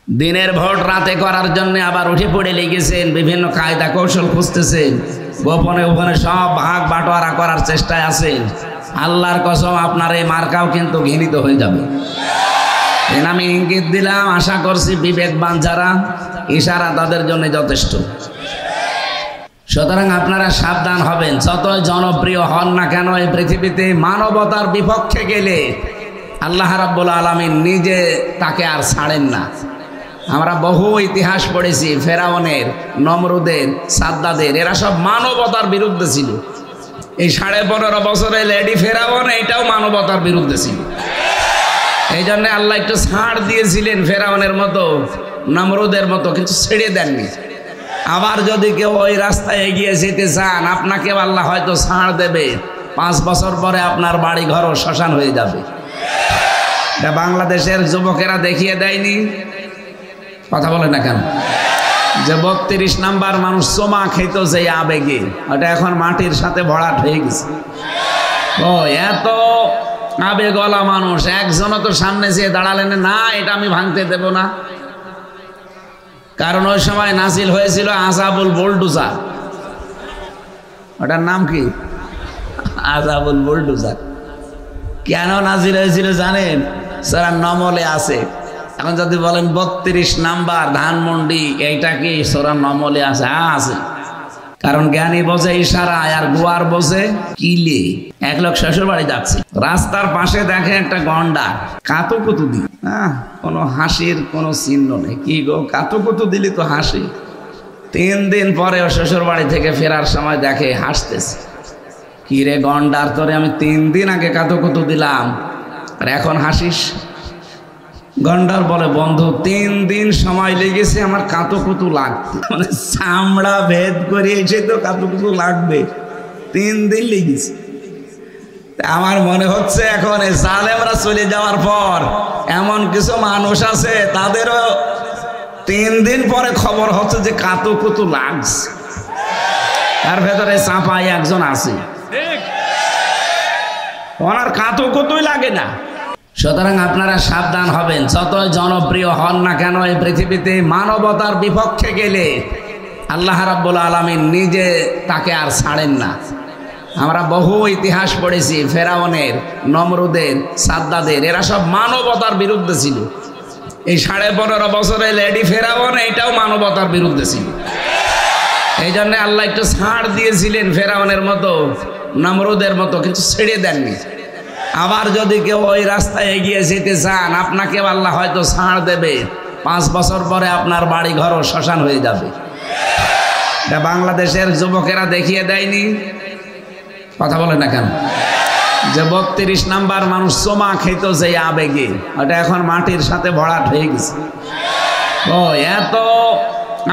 দিনের ভোট রাতে করার জন্য আবার উঠে পড়ে লেগেছেন, বিভিন্ন কায়দা কৌশল খুঁজতেছেন, গোপনে গোপনে সব ভাগ বাটোয়ারা করার চেষ্টায় আছেন। আল্লাহর কসম আপনার এই মার্কাও কিন্তু ঘৃণিত হয়ে যাবে। আমি ইঙ্গিত দিলাম, আশা করছি বিবেকবান যারা, ইশারা তাদের জন্য যথেষ্ট। সুতরাং আপনারা সাবধান হবেন। যতই জনপ্রিয় হন না কেন এই পৃথিবীতে, মানবতার বিপক্ষে গেলে আল্লাহ রাব্বুল আলামিন নিজে তাকে আর ছাড়েন না। আমরা বহু ইতিহাস পড়েছি, ফেরাউনের, নমরুদের, সাদ্দাদের, এরা সব মানবতার বিরুদ্ধে ছিল। এই 15.5 বছরে লেডি ফেরাউন এইটাও মানবতার বিরুদ্ধে ছিল। এই জন্য আল্লাহ একটু ছাড় দিয়েছিলেন ফেরাউনের মতো, নমরুদের মতো, কিছু ছেড়ে দেননি। আবার যদি কেউ ওই রাস্তায় এগিয়ে যেতে চান, আপনাকে আল্লাহ হয়তো ছাড় দেবে, 5 বছর পরে আপনার বাড়ি ঘরও শ্মশান হয়ে যাবে। এটা বাংলাদেশের যুবকেরা দেখিয়ে দেয়নি? কথা বলে না কেন? যে 32 নাম্বার মানুষ চোমা খেত যে আবেগে, ওটা এখন মাটির সাথে ভরাট হয়ে গেছে। ও এত আবেগওয়ালা মানুষ, একজনও তো সামনে যেয়ে দাঁড়ালেন না, এটা আমি ভাঙতে দেব না। কারণ ওই সময় নাজিল হয়েছিল আযাবুল বুলডোজার। ওটার নাম কি? আযাবুল বুলডোজার। কেন নাজিল হয়েছিল জানেন? সারা নমলে আছে। এখন যদি বলেন 32 নাম্বার ধানমন্ডি, এইটা কি সোরা নমলে আছে? আছে। কারণ জ্ঞানী বোঝে ইশারা, আর গোয়ার বোঝে কিলে। এক লোক শ্বশুর বাড়ি যাচ্ছে, রাস্তার পাশে দেখে একটা গন্ডা কাতুকুতু দি, কোনো হাসির কোনো চিহ্ন নেই। কি গো, কাতুকুতু দিলি তো হাসি। 3 দিন পরে ও শ্বশুর বাড়ি থেকে ফেরার সময় দেখে হাসতেছে। কি রে গন্ডার, তোরে আমি 3 দিন আগে কাতুকুতু দিলাম আর এখন হাসিস? গন্ডার বলে, বন্ধু 3 দিন সময় লেগেছে আমার কাতুকুতু লাগতে, মানে চামড়া ভেদ করে এসে তো কাতুকুতু লাগবে, 3 দিন লেগেছে। আমার মনে হচ্ছে এখন এই জালেমরা চলে যাওয়ার পর এমন কিছু মানুষ আছে, তাদেরও 3 দিন পরে খবর হচ্ছে যে কাতুকুতু লাগছে। তার ভেতরে চাপাই একজন আছে, ওনার কাতুকুতুই লাগে না। সুতরাং আপনারা সাবধান হবেন। যতই জনপ্রিয় হন না কেন এই পৃথিবীতে, মানবতার বিপক্ষে গেলে আল্লাহ রাব্বুল আলামিন নিজে তাকে আর ছাড়েন না। আমরা বহু ইতিহাস পড়েছি, ফেরাউনের, নমরুদের, সাদ্দাদের, এরা সব মানবতার বিরুদ্ধে ছিল। এই 15.5 বছরে লেডি ফেরাউন এইটাও মানবতার বিরুদ্ধে ছিল। এই জন্য আল্লাহ একটু ছাড় দিয়েছিলেন ফেরাউনের মতো, নমরুদের মতো, কিছু ছেড়ে দেননি। আবার যদি কেউ ওই রাস্তায় এগিয়ে যেতে চান, আপনাকে আল্লাহ হয়তো ছাড় দেবে, 5 বছর পরে আপনার বাড়ি ঘরও শ্মশান হয়ে যাবে। এটা বাংলাদেশের যুবকেরা দেখিয়ে দেয়নি? কথা বলে না কেন? যে 32 নাম্বার মানুষ চোমা খেত যে আবেগে, ওটা এখন মাটির সাথে ভরাট হয়ে গেছে। ও এত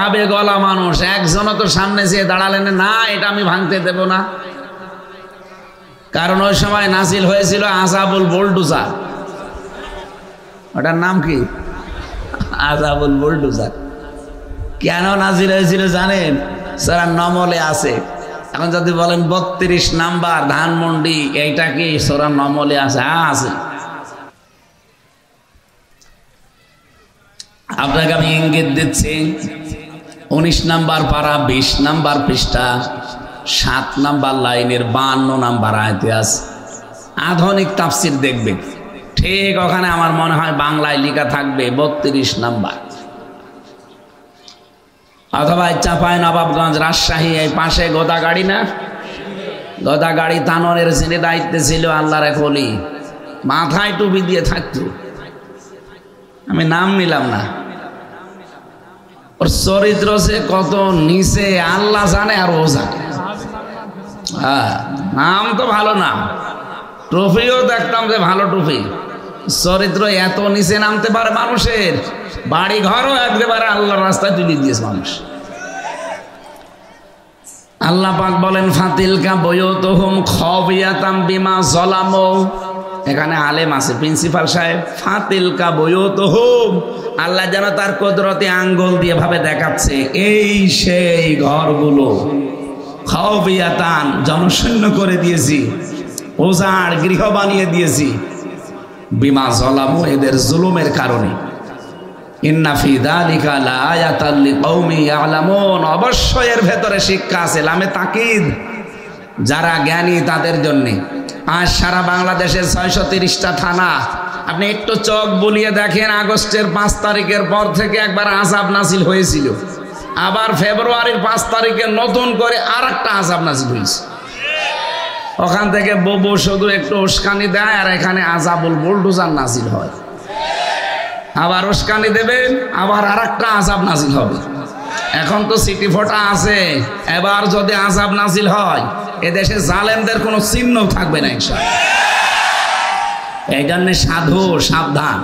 আবেগওয়ালা মানুষ, একজনও তো সামনে যেয়ে দাঁড়ালেন না, এটা আমি ভাঙতে দেব না। কারণ ওই সময় নাজিল হয়েছিল আযাবুল বুলডোজার। ওটার নাম কি? আযাবুল বুলডোজার। কেন নাজিল হয়েছিল জানেন? সারা নমলে আছে। এখন যদি বলেন 32 নাম্বার ধানমন্ডি, এইটা কি সোরা নমলে আছে? আছে। আপনাকে আমি ইঙ্গিত দিচ্ছি, 19 নাম্বার পারা, 20 নাম্বার পৃষ্ঠা, 7 নাম্বার লাইনের 52 নাম্বার আয়াতে আছে। আধুনিক তাফসির দেখবেন, ঠিক ওখানে আমার মনে হয় বাংলায় লেখা থাকবে 32 নাম্বার। অথবা চাপাই নবাবগঞ্জ, রাজশাহী, এই পাশে গোদাগাড়ি না, গোদাগাড়ি তানোরের যিনি দায়িত্বে ছিল আল্লাহর এক ওলি, মাথায় টুপি দিয়ে থাকতো, আমি নাম নিলাম না। ওর চরিত্র সে কত নিচে আল্লাহ জানে আর ও জানে। হ্যাঁ, নাম তো ভালো নাম, ট্রফিও দেখতাম যে ভালো ট্রফি। চরিত্র এত নিচে নামতে পারে মানুষের, বাড়ি ঘরও একেবারে আল্লাহর রাস্তায় তুলে দিয়েছে মানুষ। আল্লাহ পাক বলেন, ফাতিলকা বুয়ুতুহুম খাবিয়াতাম বিমা যালামু। এখানে আলেম আছে, প্রিন্সিপাল সাহেব। ফাতিলকা বুয়ুতুহুম, আল্লাহ যেন তার কুদরতি আঙ্গুল দিয়ে ভাবে দেখাচ্ছে, এই সেই ঘরগুলো, খাবিয়াতান, জনশূন্য করে দিয়েছি, ওজাড় গৃহ বানিয়ে দিয়েছি, বিমা যালামু, এদের জুলুমের কারণে। ইন্না ফি যালিকা লাআয়াতাল লিকাউমি ইয়ালামুন, অবশ্যই এর ভেতরে শিক্ষা আছে, লামে তাকিদ, যারা জ্ঞানী তাদের জন্য। আজ সারা বাংলাদেশের 630টা থানা, আপনি একটু চোখ বুলিয়ে দেখেন, আগস্টের 5 তারিখের পর থেকে একবার আযাব নাযিল হয়েছিল, আবার ফেব্রুয়ারির 5 তারিখে নতুন করে আরেকটা আযাব নাযিল হয়েছে। ওখান থেকে ববু শুধু একটু উস্কানি দেয়, আর এখানে আযাবুল বুলডোজার নাযিল হয়। আবার উস্কানি দেবেন, আবার আরেকটা আযাব নাযিল হবে। এখন তো সিটি ফোটা আছে, এবার যদি আযাব নাযিল হয় এদেশে জালেমদের কোনো চিহ্ন থাকবে না ইনশাআল্লাহ। এই জন্য সাধু সাবধান।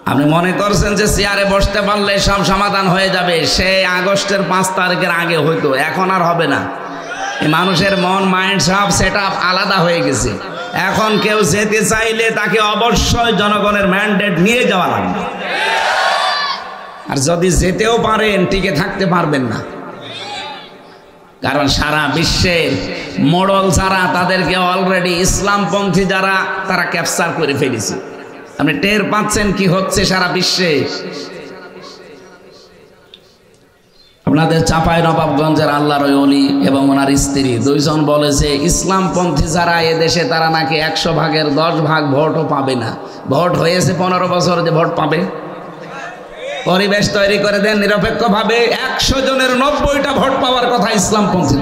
আপনি মনে করছেন যে চেয়ারে বসতে পারলে সব সমাধান হয়ে যাবে, সেই আগস্টের 5 তারিখের আগে হইতো, এখন আর হবে না। মানুষের মন মাইন্ড সব সেট আপ আলাদা হয়ে গেছে। এখন কেউ যেতে চাইলে তাকে অবশ্যই জনগণের ম্যান্ডেট নিয়ে যাওয়া লাগবে, আর যদি যেতেও পারেন টিকে থাকতে পারবেন না। কারণ সারা বিশ্বের মোড়ল যারা, তাদেরকে অলরেডি ইসলামপন্থী যারা, তারা ক্যাপচার করে ফেলেছে। আপনি টের পাচ্ছেন কি হচ্ছে সারা বিশ্বে। আপনাদের চাঁপাইনবাবগঞ্জের আল্লাহর ওলি এবং ওনার স্ত্রী দুইজন বলেছে, ইসলামপন্থী যারা এদেশে, তারা নাকি 100 ভাগের 10 ভাগ ভোটও পাবে না। ভোট হয়েছে 15 বছর, যে ভোট পাবে? পরিবেশ তৈরি করে দেন নিরপেক্ষভাবে, 100 জনের 90টা ভোট পাওয়ার কথা ইসলামপন্থী।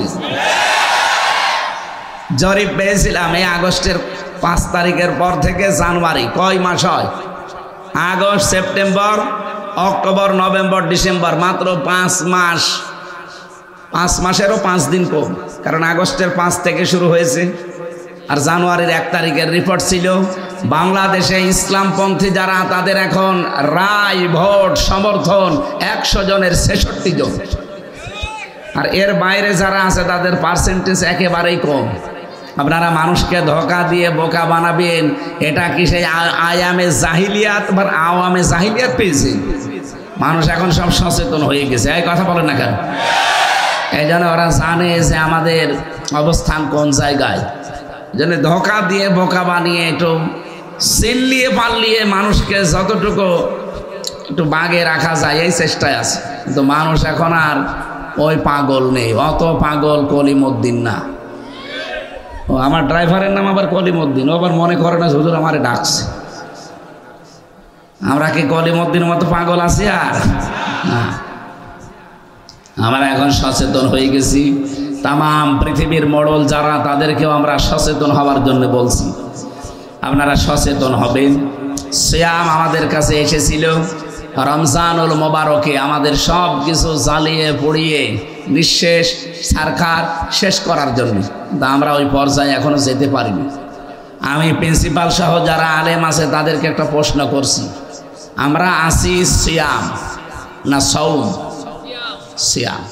জরিপ পেয়েছিলাম এই আগস্টের 5 তারিখের পর থেকে জানুয়ারি, কয় মাস হয়? August, September, October, November, December, মাত্র 5 মাস। 5 মাসেরও 5 দিন কম, কারণ আগস্টের 5 থেকে শুরু হয়েছে, আর জানুয়ারির 1 তারিখের রিপোর্ট ছিল। বাংলাদেশে ইসলামপন্থী যারা, তাদের এখন রায়, ভোট, সমর্থন 100 জনের 66 জন, আর এর বাইরে যারা আছে তাদের পার্সেন্টেজ একেবারেই কম। আপনারা মানুষকে ধোঁকা দিয়ে বোকা বানাবেন, এটা কি সেই আয়ামে জাহিলিয়াত বা আওয়ামে জাহিলিয়াত পেয়েছে? মানুষ এখন সব সচেতন হয়ে গেছে, এই কথা বলেন না কেন? এই জন্য ওরা জানে যে আমাদের অবস্থান কোন জায়গায়। যেন ধোঁকা দিয়ে বোকা বানিয়ে একটু চিল্লিয়ে পাল্লিয়ে মানুষকে যতটুকু একটু বাগে রাখা যায় এই চেষ্টায় আছে। কিন্তু মানুষ এখন আর ওই পাগল নেই, অত পাগল কলিমউদ্দিন না। ও আমার ড্রাইভারের নাম আবার কলিমউদ্দিন, ও আবার মনে করে না হুজুর আমারে ডাকছে। আমরা কি কলিমউদ্দিনের মতো পাগল আছি? আর না, আমরা এখন সচেতন হয়ে গেছি। তামাম পৃথিবীর মোড়ল যারা, তাদেরকেও আমরা সচেতন হওয়ার জন্য বলছি, আপনারা সচেতন হবেন। সিয়াম আমাদের কাছে এসেছিল রমজানুল মোবারকে, আমাদের সব কিছু জ্বালিয়ে পুড়িয়ে নিঃশেষ ছারখার শেষ করার জন্য, তা আমরা ওই পর্যায়ে এখনো যেতে পারিনি। আমি প্রিন্সিপাল সহ যারা আলেম আছে তাদেরকে একটা প্রশ্ন করছি, আমরা আসি সিয়াম না সওম? সিয়াম।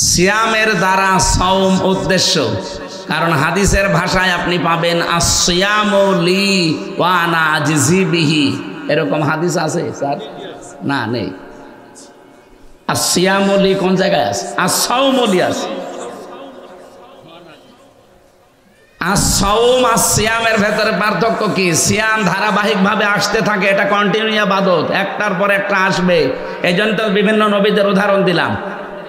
সিয়ামের দ্বারা সওম উদ্দেশ্য, কারণ হাদিসের ভাষায় আপনি পাবেন আসিয়ামু লি ওয়া আনা আজজি বিহি, এরকম হাদিস আছে স্যার? না, নেই। আসিয়ামু লি কোন জায়গায় আছে? আসসাওমু লি আছে। আসসাওম আর সিয়ামের ভেতরে পার্থক্য কি? সিয়াম ধারাবাহিকভাবে আসতে থাকে, এটা কন্টিনিউ ইবাদত, একটার পর একটা আসবে। এই জন্য তো বিভিন্ন নবীদের উদাহরণ দিলাম,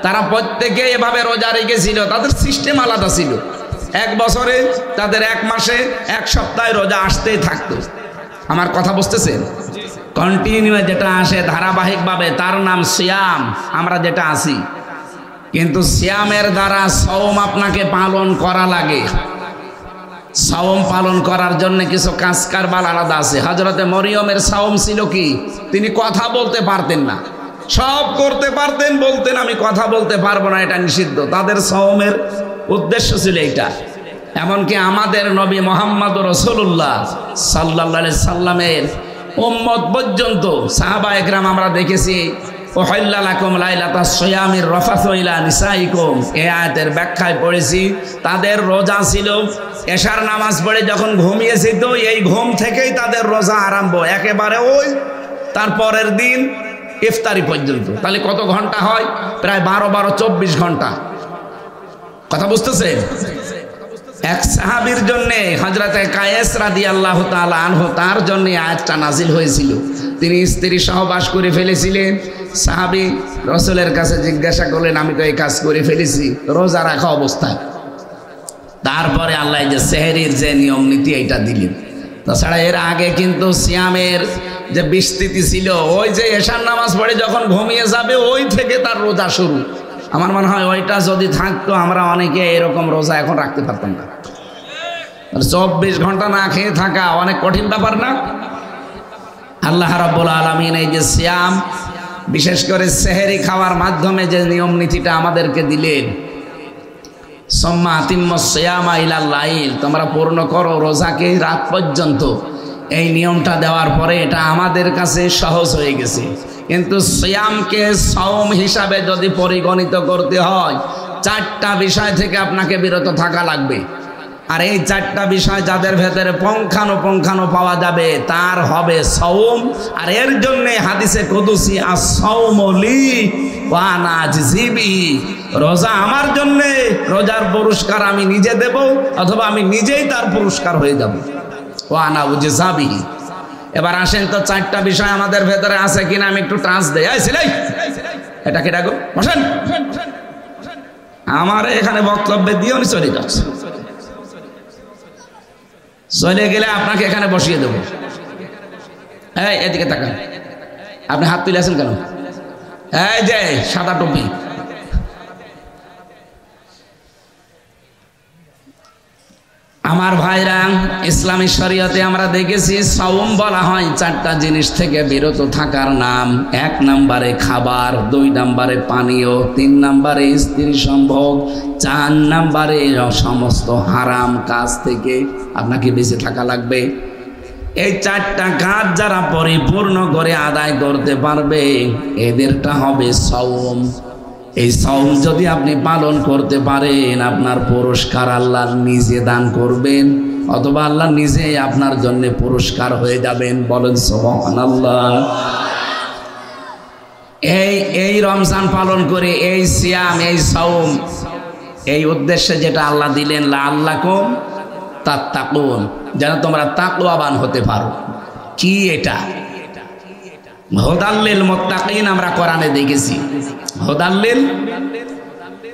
তারা প্রত্যেকে এভাবে রোজা রেখেছিল, তাদের সিস্টেম আলাদা ছিল। 1 বছরে তাদের 1 মাসে 1 সপ্তাহে রোজা আসতেই থাকতো। আমার কথা বুঝতেছেন? কন্টিনিউ যেটা আসে ধারাবাহিকভাবে তার নাম সিয়াম, আমরা যেটা আসি। কিন্তু সিয়ামের দ্বারা সওম আপনাকে পালন করা লাগে। সওম পালন করার জন্য কিছু কাজ কারবার আলাদা আছে। হযরতে মরিয়মের সওম ছিল কি? তিনি কথা বলতে পারতেন না, সব করতে পারতেন, বলতেন আমি কথা বলতে পারবো না, এটা নিষিদ্ধ। তাদের সওমের উদ্দেশ্য ছিল এইটা। এমনকি আমাদের নবী মুহাম্মদ রাসূলুল্লাহ সাল্লাল্লাহু আলাইহি সাল্লামের উম্মত পর্যন্ত সাহাবা একরাম আমরা দেখেছি, উহিল্লা লাকুম লাইলাতাস সিয়ামির রাফাসু ইলা নিসাইকুম, এই আয়াতের ব্যাখ্যায় পড়েছি তাদের রোজা ছিল এশার নামাজ পড়ে যখন ঘুমিয়েছি, তো এই ঘুম থেকেই তাদের রোজা আরম্ভ, একেবারে ওই তারপরের দিন ইফতারি পর্যন্ত। তাহলে কত ঘন্টা হয়? প্রায় 12 24 ঘন্টা। কথা বুঝতেছেন? এক সাহাবীর জন্য হযরতে কায়েস রাদিয়াল্লাহু তাআলা আনহু, তার জন্য আয়াতটা নাজিল হয়েছিল। তিনি স্ত্রী সহবাস করে ফেলেছিলেন। সাহাবী রাসূলের কাছে জিজ্ঞাসা করলেন, আমি তো এই কাজ করে ফেলেছি রোজা রাখা অবস্থায়। তারপরে আল্লাহ যে সেহরির যে নিয়ম নীতি এইটা দিলেন। তাছাড়া এর আগে কিন্তু সিয়ামের যে বিস্তৃতি ছিল, ওই যে এশার নামাজ পড়ে যখন ঘুমিয়ে যাবে ওই থেকে তার রোজা শুরু। আমার মনে হয় ওইটা যদি থাকতো আমরা অনেকে এরকম রোজা এখন রাখতে পারতাম না। 24 ঘন্টা না খেয়ে থাকা অনেক কঠিন ব্যাপার না? আল্লাহ রাব্বুল আলামিন এই যে সিয়াম, বিশেষ করে সেহরি খাওয়ার মাধ্যমে যে নিয়ম নীতিটা আমাদেরকে দিলেন, সুম্মা আতিম্মুস সিয়ামা ইলাল লাইল, তোমরা পূর্ণ করো রোজাকে রাত পর্যন্ত। এই নিয়মটা দেওয়ার পরে এটা আমাদের কাছে সহজ হয়ে গেছে। কিন্তু সিয়ামকে সাওম হিসাবে যদি পরিগণিত করতে হয়, 4টা বিষয় থেকে আপনাকে বিরত থাকা লাগবে। আর এই 4টা বিষয় যাদের ভেতরে পুঙ্খানুপুঙ্খানু পাওয়া যাবে তার হবে সাওম। আর এর জন্য হাদিসে কুদসি আস-সাওমু লি ওয়া আনা আজজি বিহি, রোজা আমার জন্য, রোজার পুরস্কার আমি নিজে দেব অথবা আমি নিজেই তার পুরস্কার হয়ে যাব। ওয়া আনা উজজা বিহি। এবার আসেন তো 4টা বিষয় আমাদের ভেতরে আছে কিনা আমি একটু টাচ দেই। এই ছেলে, এটা কি ডাকো, বসেন। আমার এখানে বক্তব্য দিয়েও নি চলে যাচ্ছে, চলে গেলে আপনাকে এখানে বসিয়ে দেবো। এই এদিকে তাকান, আপনি হাত তুলে আছেন কেন? এই যে সাদা টুপি, আমার ভাইরা, ইসলামী শরীয়তে আমরা দেখেছি সাওম বলা হয় 4টা জিনিস থেকে বিরত থাকার নাম। 1 নম্বরে খাবার, 2 নম্বরে পানীয়, 3 নম্বরে স্ত্রী সম্ভোগ, 4 নম্বরে সমস্ত হারাম কাজ থেকে আপনাকে বেঁচে থাকা লাগবে। এই 4টা কাজ যারা পরিপূর্ণ করে আদায় করতে পারবে এদেরটা হবে সাওম। এই সাওম যদি আপনি পালন করতে পারেন আপনার পুরস্কার আল্লাহ নিজে দান করবেন, অথবা আল্লাহ নিজে আপনার জন্য পুরস্কার হয়ে যাবেন। বলেন সুবহানাল্লাহ। এই রমজান পালন করে, এই সিয়াম, এই সাওম, এই উদ্দেশ্যে যেটা আল্লাহ দিলেন, লাআল্লাকুম তাত্তাকুন, যেন তোমরা তাকওয়াবান হতে পারো। কি এটা? হুদাল্লিল মুত্তাকিন আমরা কোরআনে দেখেছি। হুদাল্লিল,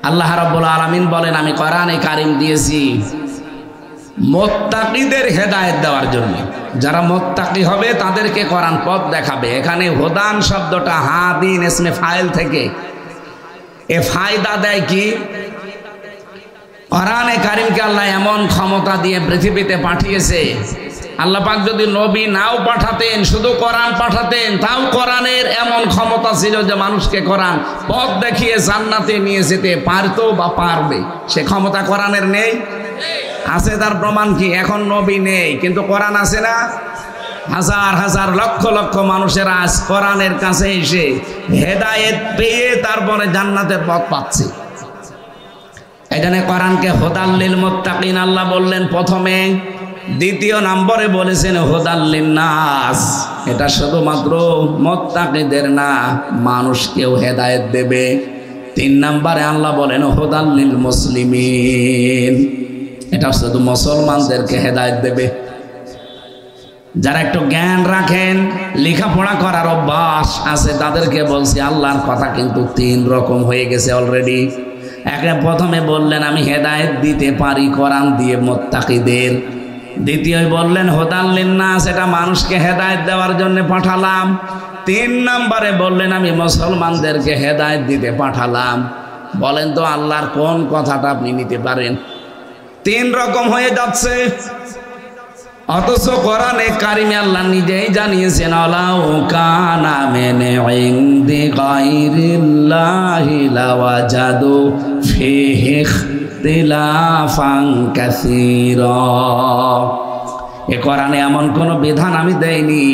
আল্লাহ রাব্বুল আলামিন বলেন আমি কোরআনে কারীম দিয়েছি মুত্তাকিদের হেদায়েত দেওয়ার জন্য। যারা মুত্তাকি হবে তাদেরকে কোরআন পথ দেখাবে। এখানে হুদান শব্দটা হাদিন ইসমে ফাইল থেকে, এ ফায়দা দেয় কি? কোরআনে কারীমকে আল্লাহ এমন ক্ষমতা দিয়ে পৃথিবীতে পাঠিয়েছে। আল্লাহ পাক যদি নবী নাও পাঠাতেন, শুধু কোরআন পাঠাতেন, তাও কোরআনের এমন ক্ষমতা ছিল যে মানুষকে কোরআন পথ দেখিয়ে জান্নাতে নিয়ে যেতে পারতো বা পারবে। সে ক্ষমতা কোরআনের নেই? আছে। তার প্রমাণ কি? এখন নবী নেই কিন্তু কোরআন আছে না? হাজার হাজার লক্ষ লক্ষ মানুষের আজ কোরআনের কাছে এসে হেদায়েত পেয়ে তারপরে জান্নাতের পথ পাচ্ছে। এখানে কোরআনকে হুদাল্লিল মুত্তাকিন আল্লাহ বললেন প্রথমে, দ্বিতীয় নম্বরে বলেছেন হুদাল্লিন নাস। এটা শুধুমাত্র মুত্তাকিদের না, মানুষকেও হেদায়েত দেবে। 3 নম্বরে আল্লাহ বলেন হুদাল্লিল মুসলিমিন, এটা শুধু মুসলমানদেরকে হেদায়েত দেবে। যারা একটু জ্ঞান রাখেন, লেখাপড়া করার অভ্যাস আছে, তাদেরকে বলছি আল্লাহর কথা কিন্তু 3 রকম হয়ে গেছে অলরেডি। একে প্রথমে বললেন আমি হেদায়েত দিতে পারি কোরআন দিয়ে মুত্তাকিদের। দ্বিতীয় বললেন হুদাল্লিন নাস, এটা মানুষকে হেদায়েত দেওয়ার জন্য পাঠালাম। 3 নম্বরে বললেন আমি মুসলমানদেরকে হেদায়েত দিতে পাঠালাম। বলেন তো আল্লাহর কোন কথাটা আপনি নিতে পারেন? 3 রকম হয়ে যাচ্ছে। অথচ কোরআনে কারিমে আল্লাহ নিজেই জানিয়েছেন আলাউ কানা মিন ইনদি গায়রিল্লাহি লাওয়াজাদু ফিহি ইখতিলাফান কাসীরা। এ কোরআনে এমন কোন বিধান আমি দেইনি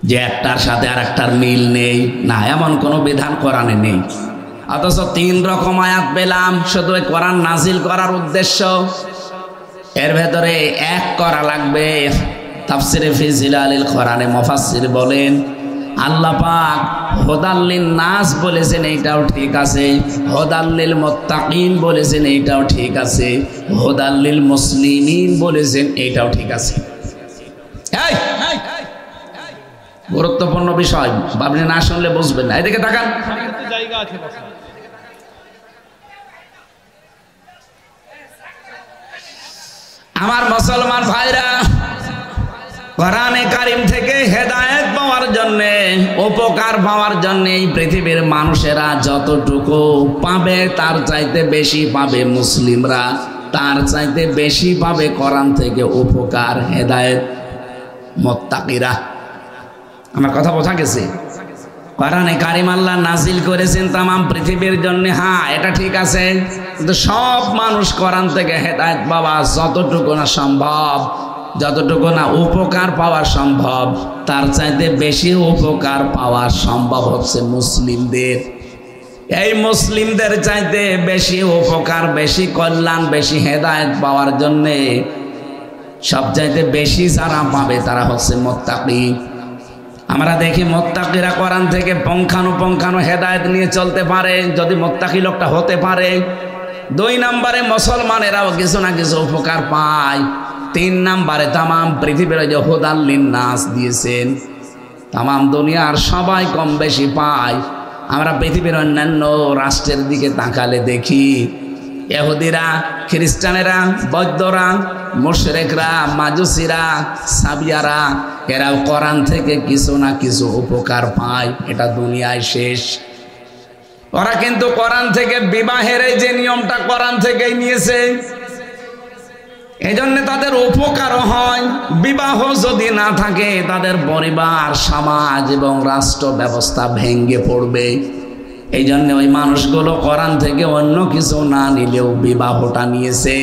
যে একটার সাথে আরেকটার মিল নেই, না, এমন কোন বিধান কোরআনে নেই। অথচ 3 রকম আয়াত পেলাম শুধু কোরআন নাজিল করার উদ্দেশ্য। এর ভেতরে এক করা লাগবে। তাফসিরে ফি জিলালিল কোরআনে মুফাসসির বলেন আল্লাহ পাক হুদাল্লিন নাস বলেছেন, এইটাও ঠিক আছে। হুদাল্লিল মুত্তাকিন বলেছেন, এইটাও ঠিক আছে। হুদাল্লিল মুসলিমিন বলেছেন, এইটাও ঠিক আছে। গুরুত্বপূর্ণ বিষয়, আপনি না শুনলে বুঝবেন না। এদিকে তাকান, জায়গা আছে বসা। আমার মুসলমান ভাইরা, কোরআনে কারিম থেকে হেদায়েত পাওয়ার জন্য, উপকার পাওয়ার জন্য এই পৃথিবীর মানুষেরা যতটুকু পাবে তার চাইতে বেশি পাবে মুসলিমরা, তার চাইতে বেশি পাবে কোরআন থেকে উপকার, হেদায়েত মুত্তাকিরা। আমার কথা বোঝা গেছে? কোরআনে কারিম আল্লাহ নাজিল করেছেন তামাম পৃথিবীর জন্য, হ্যাঁ এটা ঠিক আছে, কিন্তু সব মানুষ কোরআন থেকে হেদায়েত পাওয়া যতটুকু না সম্ভব, যতটুকু না উপকার পাওয়া সম্ভব, তার চাইতে বেশি উপকার পাওয়া সম্ভব হচ্ছে মুসলিমদের। এই মুসলিমদের চাইতে বেশি উপকার, বেশি কল্যাণ, বেশি হেদায়েত পাওয়ার জন্যে সবচাইতে বেশি যারা পাবে তারা হচ্ছে মুত্তাকি। আমরা দেখি মুত্তাকিরা কোরআন থেকে পুঙ্খানুপুঙ্খানু হেদায়েত নিয়ে চলতে পারে যদি মুত্তাকি লোকটা হতে পারে। 2 নম্বরে মুসলমানেরাও কিছু না কিছু উপকার পায়। 3 নম্বরে তামাম পৃথিবীর যে হুদাল লিন্নাস দিয়েছেন, তামাম দুনিয়ার সবাই কম বেশি পায়। আমরা পৃথিবীর অন্যান্য রাষ্ট্রের দিকে তাকালে দেখি ইহুদিরা, খ্রিস্টানেরা, বৌদ্ধরা, মুশরিকরা, মাজুসিরা, সাবিয়ারা, এরাও কোরআন থেকে কিছু না কিছু উপকার পায়। এটা দুনিয়ায় শেষ। ওরা কিন্তু কোরআন থেকে বিবাহের এই যে নিয়মটা কোরআন থেকেই নিয়েছে, এই জন্য তাদের উপকারও হয়। বিবাহ যদি না থাকে তাদের পরিবার, সমাজ এবং রাষ্ট্র ব্যবস্থা ভেঙে পড়বে। এই জন্য ওই মানুষগুলো কোরআন থেকে অন্য কিছু না নিলেও বিবাহটা নিয়েছে।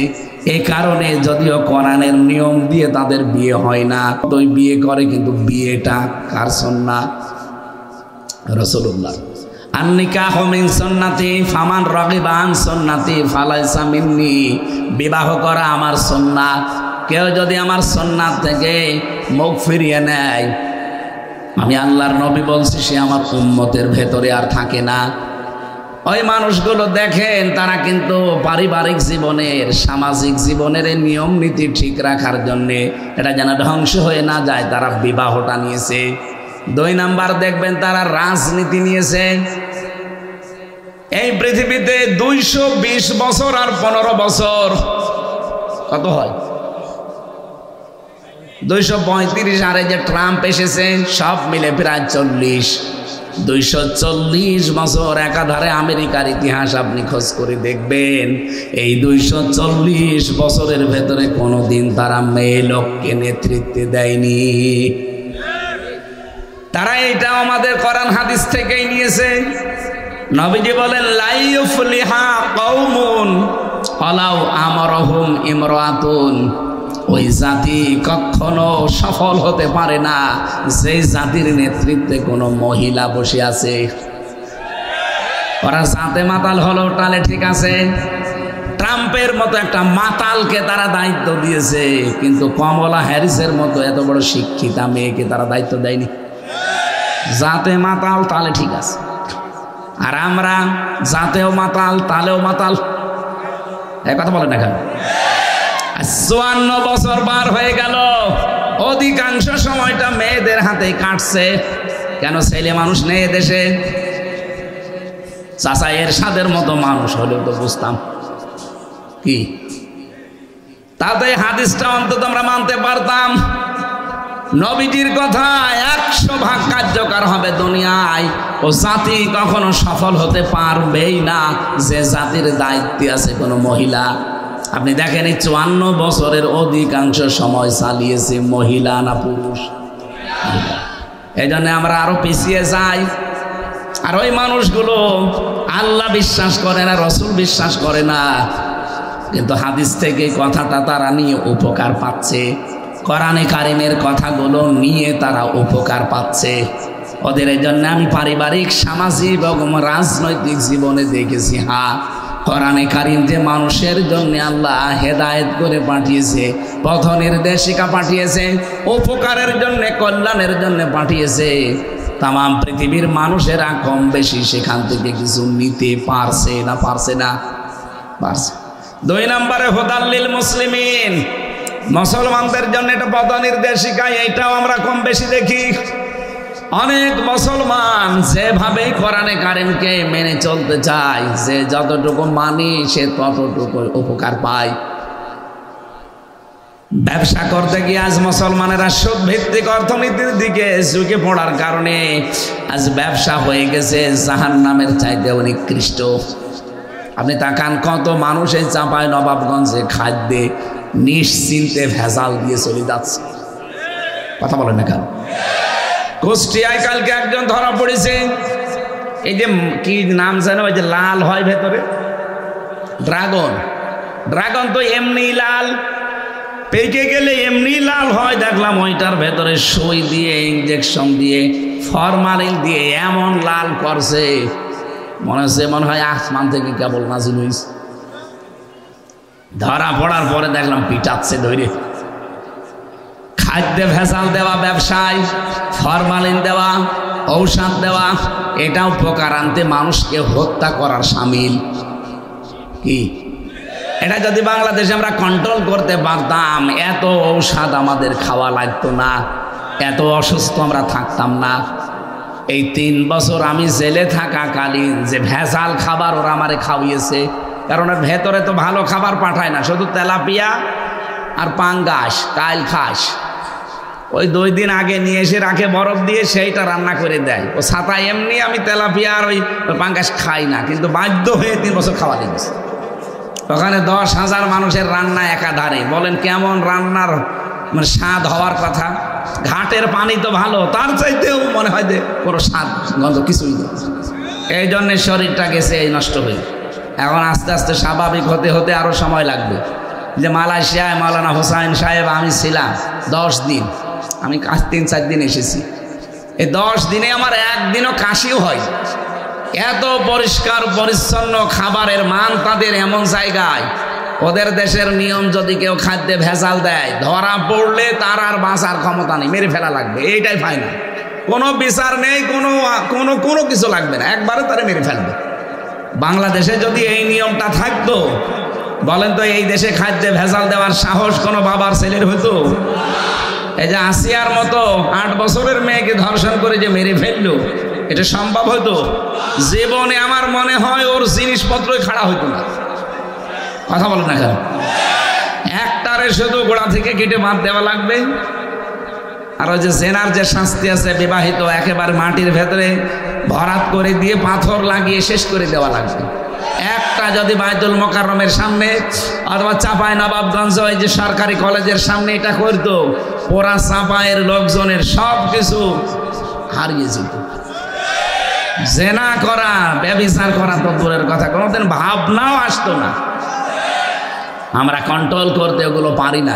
এই কারণে যদিও কোরআনের নিয়ম দিয়ে তাদের বিয়ে হয় না, তো বিয়ে করে, কিন্তু বিয়েটা কার সুন্নাহ? রাসূলুল্লাহ। আন-নিকাহু মিন সুন্নতি ফামান রাগিবা আন সুন্নতি ফালাইসা মিন্নি। বিবাহ করা আমার সুন্নাহ, কেউ যদি আমার সুন্নাত থেকে মুখ ফিরিয়ে নেয়, আমি আল্লাহর নবী বলছি, সে আমার উম্মতের ভেতরে আর থাকে না। ওই মানুষগুলো দেখেন, তারা কিন্তু পারিবারিক জীবনের, সামাজিক জীবনের নিয়ম নীতি ঠিক রাখার জন্যে, এটা যেন ধ্বংস হয়ে না যায়, তারা বিবাহটা নিয়েছে। 2 নাম্বার দেখবেন তারা রাজনীতি নিয়েছে। এই পৃথিবীতে 220 বছর আর 15 বছর কত হয়? 235। আর এই যে ট্রাম্প এসেছে, সব মিলে প্রায় 40। 240 বছর একাধারে আমেরিকার ইতিহাস আপনি খোঁজ করে দেখবেন। এই 240 বছরের ভেতরে কোনোদিন তারা মেয়ে লোককে নেতৃত্বে দেয়নি। তারা এটা আমাদের কোরআন হাদিস থেকেই নিয়েছে। নবীজি বলেন, লা ইউফলিহা কওমুন ওয়ালাউ আমারহুম ইমরাতুন। ওই জাতি কখনো সফল হতে পারে না যে জাতির নেতৃত্বে কোনো মহিলা বসে আছে। ওরা জাতে মাতাল হলো তাহলে ঠিক আছে, ট্রাম্পের মতো একটা মাতালকে তারা দায়িত্ব দিয়েছে, কিন্তু কমলা হ্যারিসের মতো এত বড় শিক্ষিতা মেয়েকে তারা দায়িত্ব দেয়নি। জাতে মাতাল তাহলে ঠিক আছে, আর আমরা জাতেও মাতাল তালেও মাতাল। এই কথা বলেন না কেন? 54 বছর পার হয়ে গেল, অধিকাংশ সময়টা মেয়েদের হাতে কাটছে। কেন? ছেলে মানুষ নেই দেশে। চাচা এরশাদের মতো মানুষ হলেও তো বুঝতাম কি, তাতে হাদিসটা অন্তত আমরা মানতে পারতাম। নবীজির কথা 100 ভাগ কার্যকর হবে দুনিয়ায়। ও জাতি কখনো সফল হতে পারবেই না যে জাতির দায়িত্বে আছে কোনো মহিলা। আপনি দেখেন, এই 54 বছরের অধিকাংশ সময় চালিয়েছে মহিলা না পুরুষ? এই জন্য আমরা আরো পিছিয়ে যাই। আর ওই মানুষগুলো আল্লাহ বিশ্বাস করে না, রসুল বিশ্বাস করে না, কিন্তু হাদিস থেকে কথাটা তারা নিয়ে উপকার পাচ্ছে। কোরআনে কারিমের কথাগুলো নিয়ে তারা উপকার পাচ্ছে। ওদের এই জন্য আমি পারিবারিক, সামাজিক এবং রাজনৈতিক জীবনে দেখেছি, হ্যাঁ, কোরআনে কারিম যে মানুষের জন্য আল্লাহ হেদায়েত করে পাঠিয়েছে, পথ নির্দেশিকা পাঠিয়েছে, উপকারের জন্য, কল্যাণের জন্য পাঠিয়েছে, তামাম পৃথিবীর মানুষেরা কম বেশি সেখান থেকে কিছু নিতে পারছে না? পারছে না? পারছে। 2 নম্বরে হুদাল্লিল মুসলিমিন, মুসলমানদের জন্য এটা পথ নির্দেশিকা, এইটাও আমরা কম বেশি দেখি। অনেক মুসলমান যেভাবে কোরআনে কারিমকে মেনে চলতে চায়, যে যতটুকু মানি সে ততটুকু উপকার পায়। ব্যবসা করতে গিয়ে আজ মুসলমানেরা সুদ ভিত্তিক অর্থনীতির দিকে ঝুঁকে পড়ার কারণে আজ ব্যবসা হয়ে গেছে জাহান্নামের চাইতে নিকৃষ্ট। আপনি তাকান, কত মানুষ এই চাঁপাই নবাবগঞ্জে খাদ্যে নিশ্চিন্তে ভেজাল দিয়ে চলে যাচ্ছে। কথা বলেন না কেন? কুষ্টিয়ায় কালকে একজন ধরা পড়েছে, এই যে কি নাম জানো, ওই যে লাল হয় ভেতরে ড্রাগন, ড্রাগন তো এমনি লাল, পেকে গেলে এমনি লাল হয়। দেখলাম ওইটার ভেতরে সুই দিয়ে, ইঞ্জেকশন দিয়ে, ফরমালিন দিয়ে এমন লাল করছে, মনে হয় আসমান থেকে কেবল নাজিল হইছে। ধরা পড়ার পরে দেখলাম পিটাচ্ছে ধরে। খাদ্যে ভেজাল দেওয়া, ব্যবসায় ফরমালিন দেওয়া, ঔষধ দেওয়া, এটা উপকার আনতে মানুষকে হত্যা করার শামিল। কি এটা যদি বাংলাদেশে আমরা কন্ট্রোল করতে পারতাম, এত ঔষধ আমাদের খাওয়া লাগতো না, এত অসুস্থ আমরা থাকতাম না। এই 3 বছর আমি জেলে থাকাকালীন যে ভেজাল খাবার ওরা আমারে খাওয়িয়েছে, কারণ এর ভেতরে তো ভালো খাবার পাঠায় না, শুধু তেলাপিয়া আর পাঙ্গাস, কাইল খাস। ওই 2 দিন আগে নিয়ে এসে রাখে বরফ দিয়ে, সেইটা রান্না করে দেয়। ও ছাতা এমনি আমি তেলাপিয়া আর ওই পাঙ্গাস খাই না, কিন্তু বাধ্য হয়ে 3 বছর খাওয়া লেগেছে। ওখানে 10,000 মানুষের রান্না একাধারে। বলেন কেমন রান্নার মানে স্বাদ হওয়ার কথা? ঘাটের পানি তো ভালো, তার চাইতেও মনে হয় যে কোনো স্বাদ গন্ধ কিছুই নেই। এই জন্যে শরীরটা গেছে এই নষ্ট হয়ে। এখন আস্তে আস্তে স্বাভাবিক হতে হতে আরও সময় লাগবে। যে মালয়েশিয়ায় মাওলানা হোসাইন সাহেব আমি ছিলাম 10 দিন, আমি 3-4 দিন এসেছি। এই 10 দিনে আমার একদিনও কাশিও হয়। এত পরিষ্কার পরিচ্ছন্ন খাবারের মান তাদের, এমন জায়গায় ওদের দেশের নিয়ম, যদি কেউ খাদ্যে ভেজাল দেয়, ধরা পড়লে তার আর বাঁচার ক্ষমতা নেই, মেরে ফেলা লাগবে, এইটাই ফাইনাল। কোনো বিচার নেই, কোনো কিছু লাগবে না, একবারে তারা মেরে ফেলবে। বাংলাদেশে যদি এই নিয়মটা থাকতো, বলেন তো এই দেশে খাদ্যে ভেজাল দেওয়ার সাহস কোনো বাবার ছেলের হতো? এই যে আসিয়ার মতো 8 বছরের মেয়েকে ধর্ষণ করে যে মেরে ফেললো, এটা সম্ভব হতো? জীবনে আমার মনে হয় ওর জিনিসপত্রই খাড়া হইতো না। কথা বলো না কেন? একটারে শুধু গোড়া থেকে কেটে বাদ দেওয়া লাগবে। আর ওই যে জেনার যে শাস্তি আছে, বিবাহিত একেবারে মাটির ভেতরে ভরাট করে দিয়ে পাথর লাগিয়ে শেষ করে দেওয়া লাগবে। একটা যদি বায়তুল মোকাররমের সামনে অথবা চাঁপাই নবাবগঞ্জ ওই যে সরকারি কলেজের সামনে এটা করতো, ওরা চাঁপাইয়ের লোকজনের সব কিছু হারিয়ে যেত। জেনা করা, ব্যভিচার করা তো দূরের কথা, কোনোদিন ভাবনাও আসতো না। আমরা কন্ট্রোল করতে ওগুলো পারি না।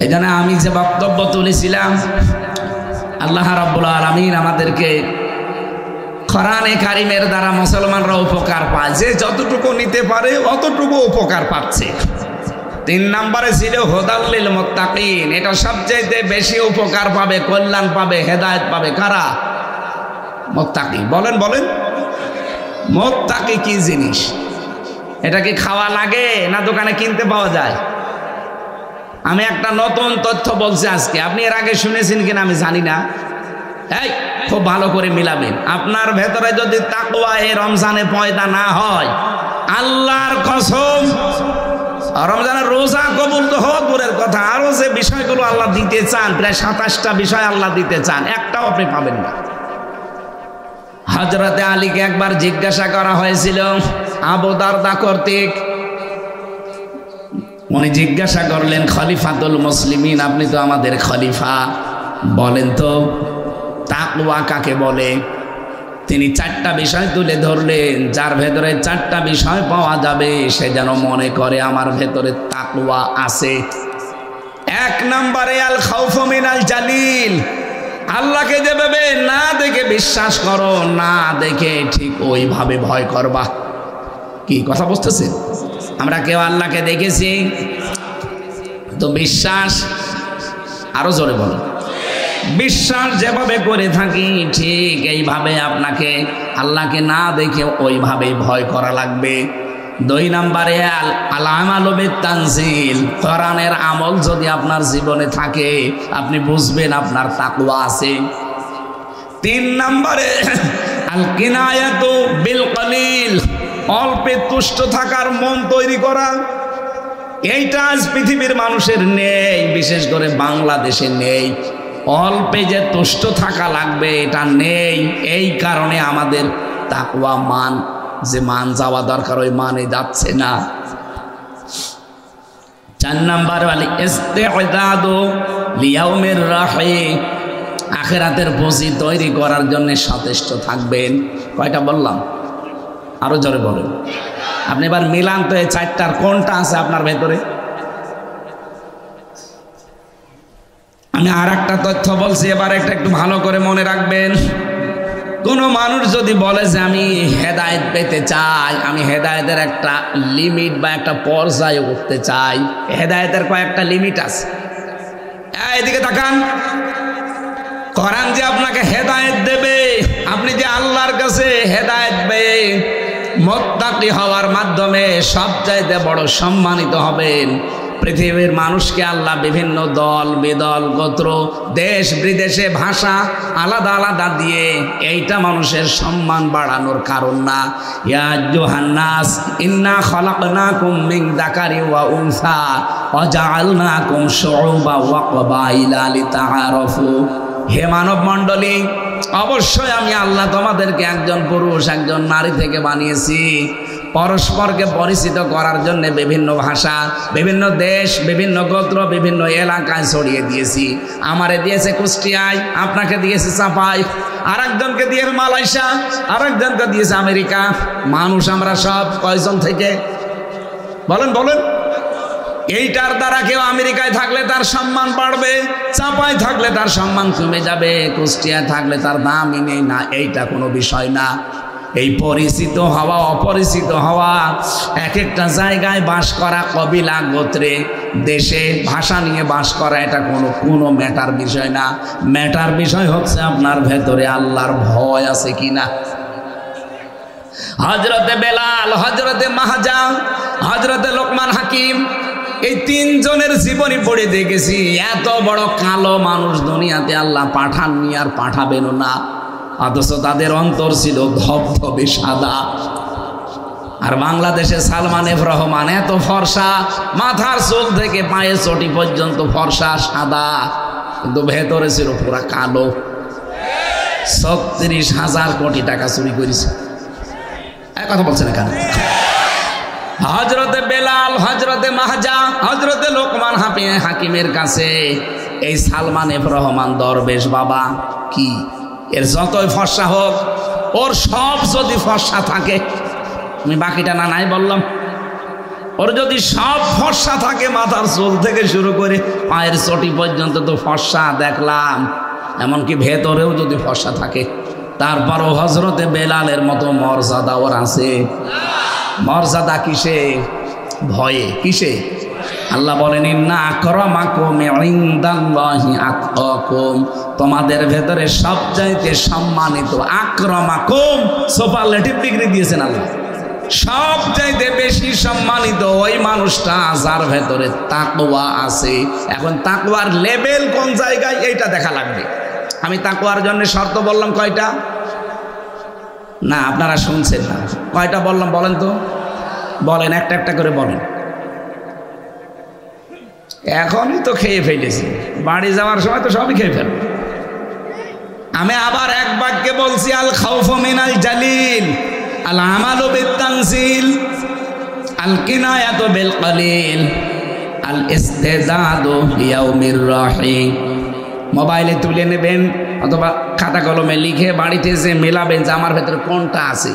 এই জন্য আমি যে বক্তব্য তুলেছিলাম, আল্লাহ রাব্বুল আলামিন আমাদেরকে কোরআনে কারিমের দ্বারা মুসলমানরা উপকার পায়, যে যতটুকু নিতে পারে অতটুকু উপকার পাচ্ছে। 3 নম্বরে ছিল হুদাল লিল মুত্তাকিন, এটা সবচেয়ে বেশি উপকার পাবে, কল্যাণ পাবে, হেদায়েত পাবে কারা? মুত্তাকি। বলেন মুত্তাকি কি জিনিস? এটা কি খাওয়া লাগে না দোকানে কিনতে পাওয়া যায়? আমি একটা নতুন তথ্য বলছি আজকে, আপনি এর আগে শুনেছেন কিনা আমি জানি না। এই খুব ভালো করে মিলাবেন। আপনার ভেতরে যদি তাকওয়া এই রমজানে পয়দা না হয়, আল্লাহর কসম, রমজানের রোজা কবুল তো হওয়া দূরের কথা, আরো যে বিষয়গুলো আল্লাহ দিতে চান, প্রায় 27টা বিষয় আল্লাহ দিতে চান, একটাও আপনি পাবেন না। হযরতে আলীকে একবার জিজ্ঞাসা করা হয়েছিল আবু দারদা কর্তৃক। উনি জিজ্ঞাসা করলেন, খলিফাতুল মুসলিমিন, আপনি তো আমাদের খলিফা, বলেন তো তাকওয়া কাকে বলে? তিনি 4টা বিষয় তুলে ধরলেন, যার ভেতরে 4টা বিষয় পাওয়া যাবে সে যেন মনে করে আমার ভেতরে তাকওয়া আছে। 1 নম্বরে আল খাউফু মিনাল জালিল, আল্লাহকে যেভাবে না দেখে বিশ্বাস করো, না দেখে ঠিক ওইভাবে ভয় করবা। কি কথা বুঝতেছেন? আমরা কেউ আল্লাহকে দেখেছি তো বিশ্বাস, আরো জোরে বলো, বিশ্বাস যেভাবে করে থাকি ঠিক এইভাবে আপনাকে আল্লাহকে না দেখে ওইভাবেই ভয় করা লাগবে। 2 নম্বরে আল আমালু বিত-তানজিল, কোরআনের আমল যদি আপনার জীবনে থাকে, আপনি বুঝবেন আপনার তাকওয়া আছে। তিন নম্বরে আল কিনায়াতু বিল কলিল, অল্পে তুষ্ট থাকার মন তৈরি করা। এইটা আজ পৃথিবীর মানুষের নেই, বিশেষ করে বাংলাদেশে নেই। অল্পে যে তুষ্ট থাকা লাগবে এটা নেই। এই কারণে আমাদের তাকওয়া মান, যে মান যাওয়া দরকার ওই মানে যাচ্ছে না। 4 নাম্বার আল ইস্তিদাদু লিয়াউমির রাহিম, আখিরাতের পুঁজি তৈরি করার জন্য সচেষ্ট থাকবেন। কয়টা বললাম? আরো জোরে বলেন। আপনি এবার মিলান তো এই 4টার কোনটা আছে আপনার ভেতরে। আমি আর একটা তথ্য বলছি, এবার একটু ভালো করে মনে রাখবেন। কোনো মানুষ যদি বলে যে আমি হেদায়েত পেতে চাই, আমি হেদায়েতের একটা লিমিট বা একটা পর্যায়ে উঠতে চাই, হেদায়েতের কয়েকটা লিমিট আছে। এদিকে তাকান, কোরআন যে আপনাকে হেদায়েত দেবে, আপনি যে আল্লাহর কাছে হেদায়েত পেয়ে মুত্তাকি হওয়ার মাধ্যমে সবচাইতে বড় সম্মানিত হবেন। পৃথিবীর মানুষকে আল্লাহ বিভিন্ন দল বিদল গোত্র দেশ বিদেশে ভাষা আলাদা আলাদা দিয়ে এইটা মানুষের সম্মান বাড়ানোর কারণ না। ইয়া আইয়ুহান নাস ইন্না খালাকনাকুম মিন যাকারি ওয়া উনসা ওয়া জাআলনাকুম শুউবা ওয়া ক্বাবাইলা লিতাআরাফু। হে মানব মণ্ডলী, অবশ্যই আমি আল্লাহ তোমাদেরকে একজন পুরুষ একজন নারী থেকে বানিয়েছি, পরস্পরকে পরিচিত করার জন্য বিভিন্ন ভাষা, বিভিন্ন দেশ, বিভিন্ন গোত্র, বিভিন্ন এলাকায় ছড়িয়ে দিয়েছি। আমারে দিয়েছে কুষ্টিয়ায়, আপনাকে দিয়েছে চাপাই, আরেকজনকে দিয়েছে মালয়েশিয়া, আরেকজনকে দিয়েছে আমেরিকা। মানুষ আমরা সব কয়জন থেকে বলেন বলেন? এইটার দ্বারা কেউ আমেরিকায় থাকলে তার সম্মান বাড়বে, চাপায় থাকলে তার সম্মান কমে যাবে, কুষ্টিয়ায় থাকলে তার দামই নেই না, এইটা কোনো বিষয় না। এই পরিচিত হওয়া অপরিচিত হওয়া, এক একটা জায়গায় বাস করা, কবিলা গোত্রে দেশে ভাষা নিয়ে বাস করা, এটা কোনো ম্যাটার বিষয় না। ম্যাটার বিষয় হচ্ছে আপনার ভেতরে আল্লাহর ভয় আছে কিনা। হযরতে বেলাল, হযরতে মাহজা, হযরতে লোকমান হাকিম, এই 3 জনের জীবনী পড়ে দেখেছি। এত বড় কালো মানুষ দুনিয়াতে আল্লাহ পাঠাননি আর পাঠাবেনও না, অথচ তাদের অন্তর ছিল ধবধবে সাদা। আর বাংলাদেশে সালমান এফ রহমান এত ফর্সা, মাথার চুল থেকে পায়ের চটি পর্যন্ত ফর্সা সাদা, কিন্তু ভেতরে ছিল পুরা কালো। 36,000 কোটি টাকা চুরি করেছে। এক কথা বলছেন এখানে। হযরতে বেলাল, হযরতে মাহজা, হযরতে লোকমান হাকিমের কাছে এই সালমান এফ রহমান দরবেশ বাবা কি, এর যতই ফর্সা হোক, ওর সব যদি ফর্সা থাকে, আমি বাকিটা না নাই বললাম, ওর যদি সব ফর্সা থাকে, মাথার চুল থেকে শুরু করে পায়ের চটি পর্যন্ত তো ফর্সা দেখলাম, এমনকি ভেতরেও যদি ফর্সা থাকে, তারপরও হযরতে বেলালের মতো মর্যাদা ওর আছে। মর্যাদা কিসে? ভয়ে। কিসে? আল্লাহ বলেন ইন্না আকরামাকুম ইনদাল্লাহি আতকাকুম, তোমাদের ভেতরে সবচাইতে সম্মানিত, আকরামাকুম সুপারলেটিভ ডিগ্রি দিয়েছেন আল্লাহ, সবচাইতে বেশি সম্মানিত ওই মানুষটা যার ভেতরে তাকওয়া আছে। এখন তাকওয়ার লেভেল কোন জায়গায় এইটা দেখা লাগবে। আমি তাকওয়ার জন্য শর্ত বললাম কয়টা? না আপনারা শুনছেন না, কয়টা বললাম বলেন তো, বলেন একটা একটা করে বলেন। এখনই তো খেয়ে ফেলেছি, বাড়ি যাওয়ার সময় তো সবই খেয়ে ফেলব। আমি আবার এক বাক্যে বলছি, আল খাউফু মিনাল জালিল, আল আমালু বিত-তানজিল, আল কিনায়াতু বিল কলিল, আল ইস্তিদাদু লিয়াউমির রাহিম। মোবাইলে তুলে নেবেন অথবা খাতা কলমে লিখে বাড়িতে এসে মেলাবেন যে আমার ভেতরে কোনটা আছে।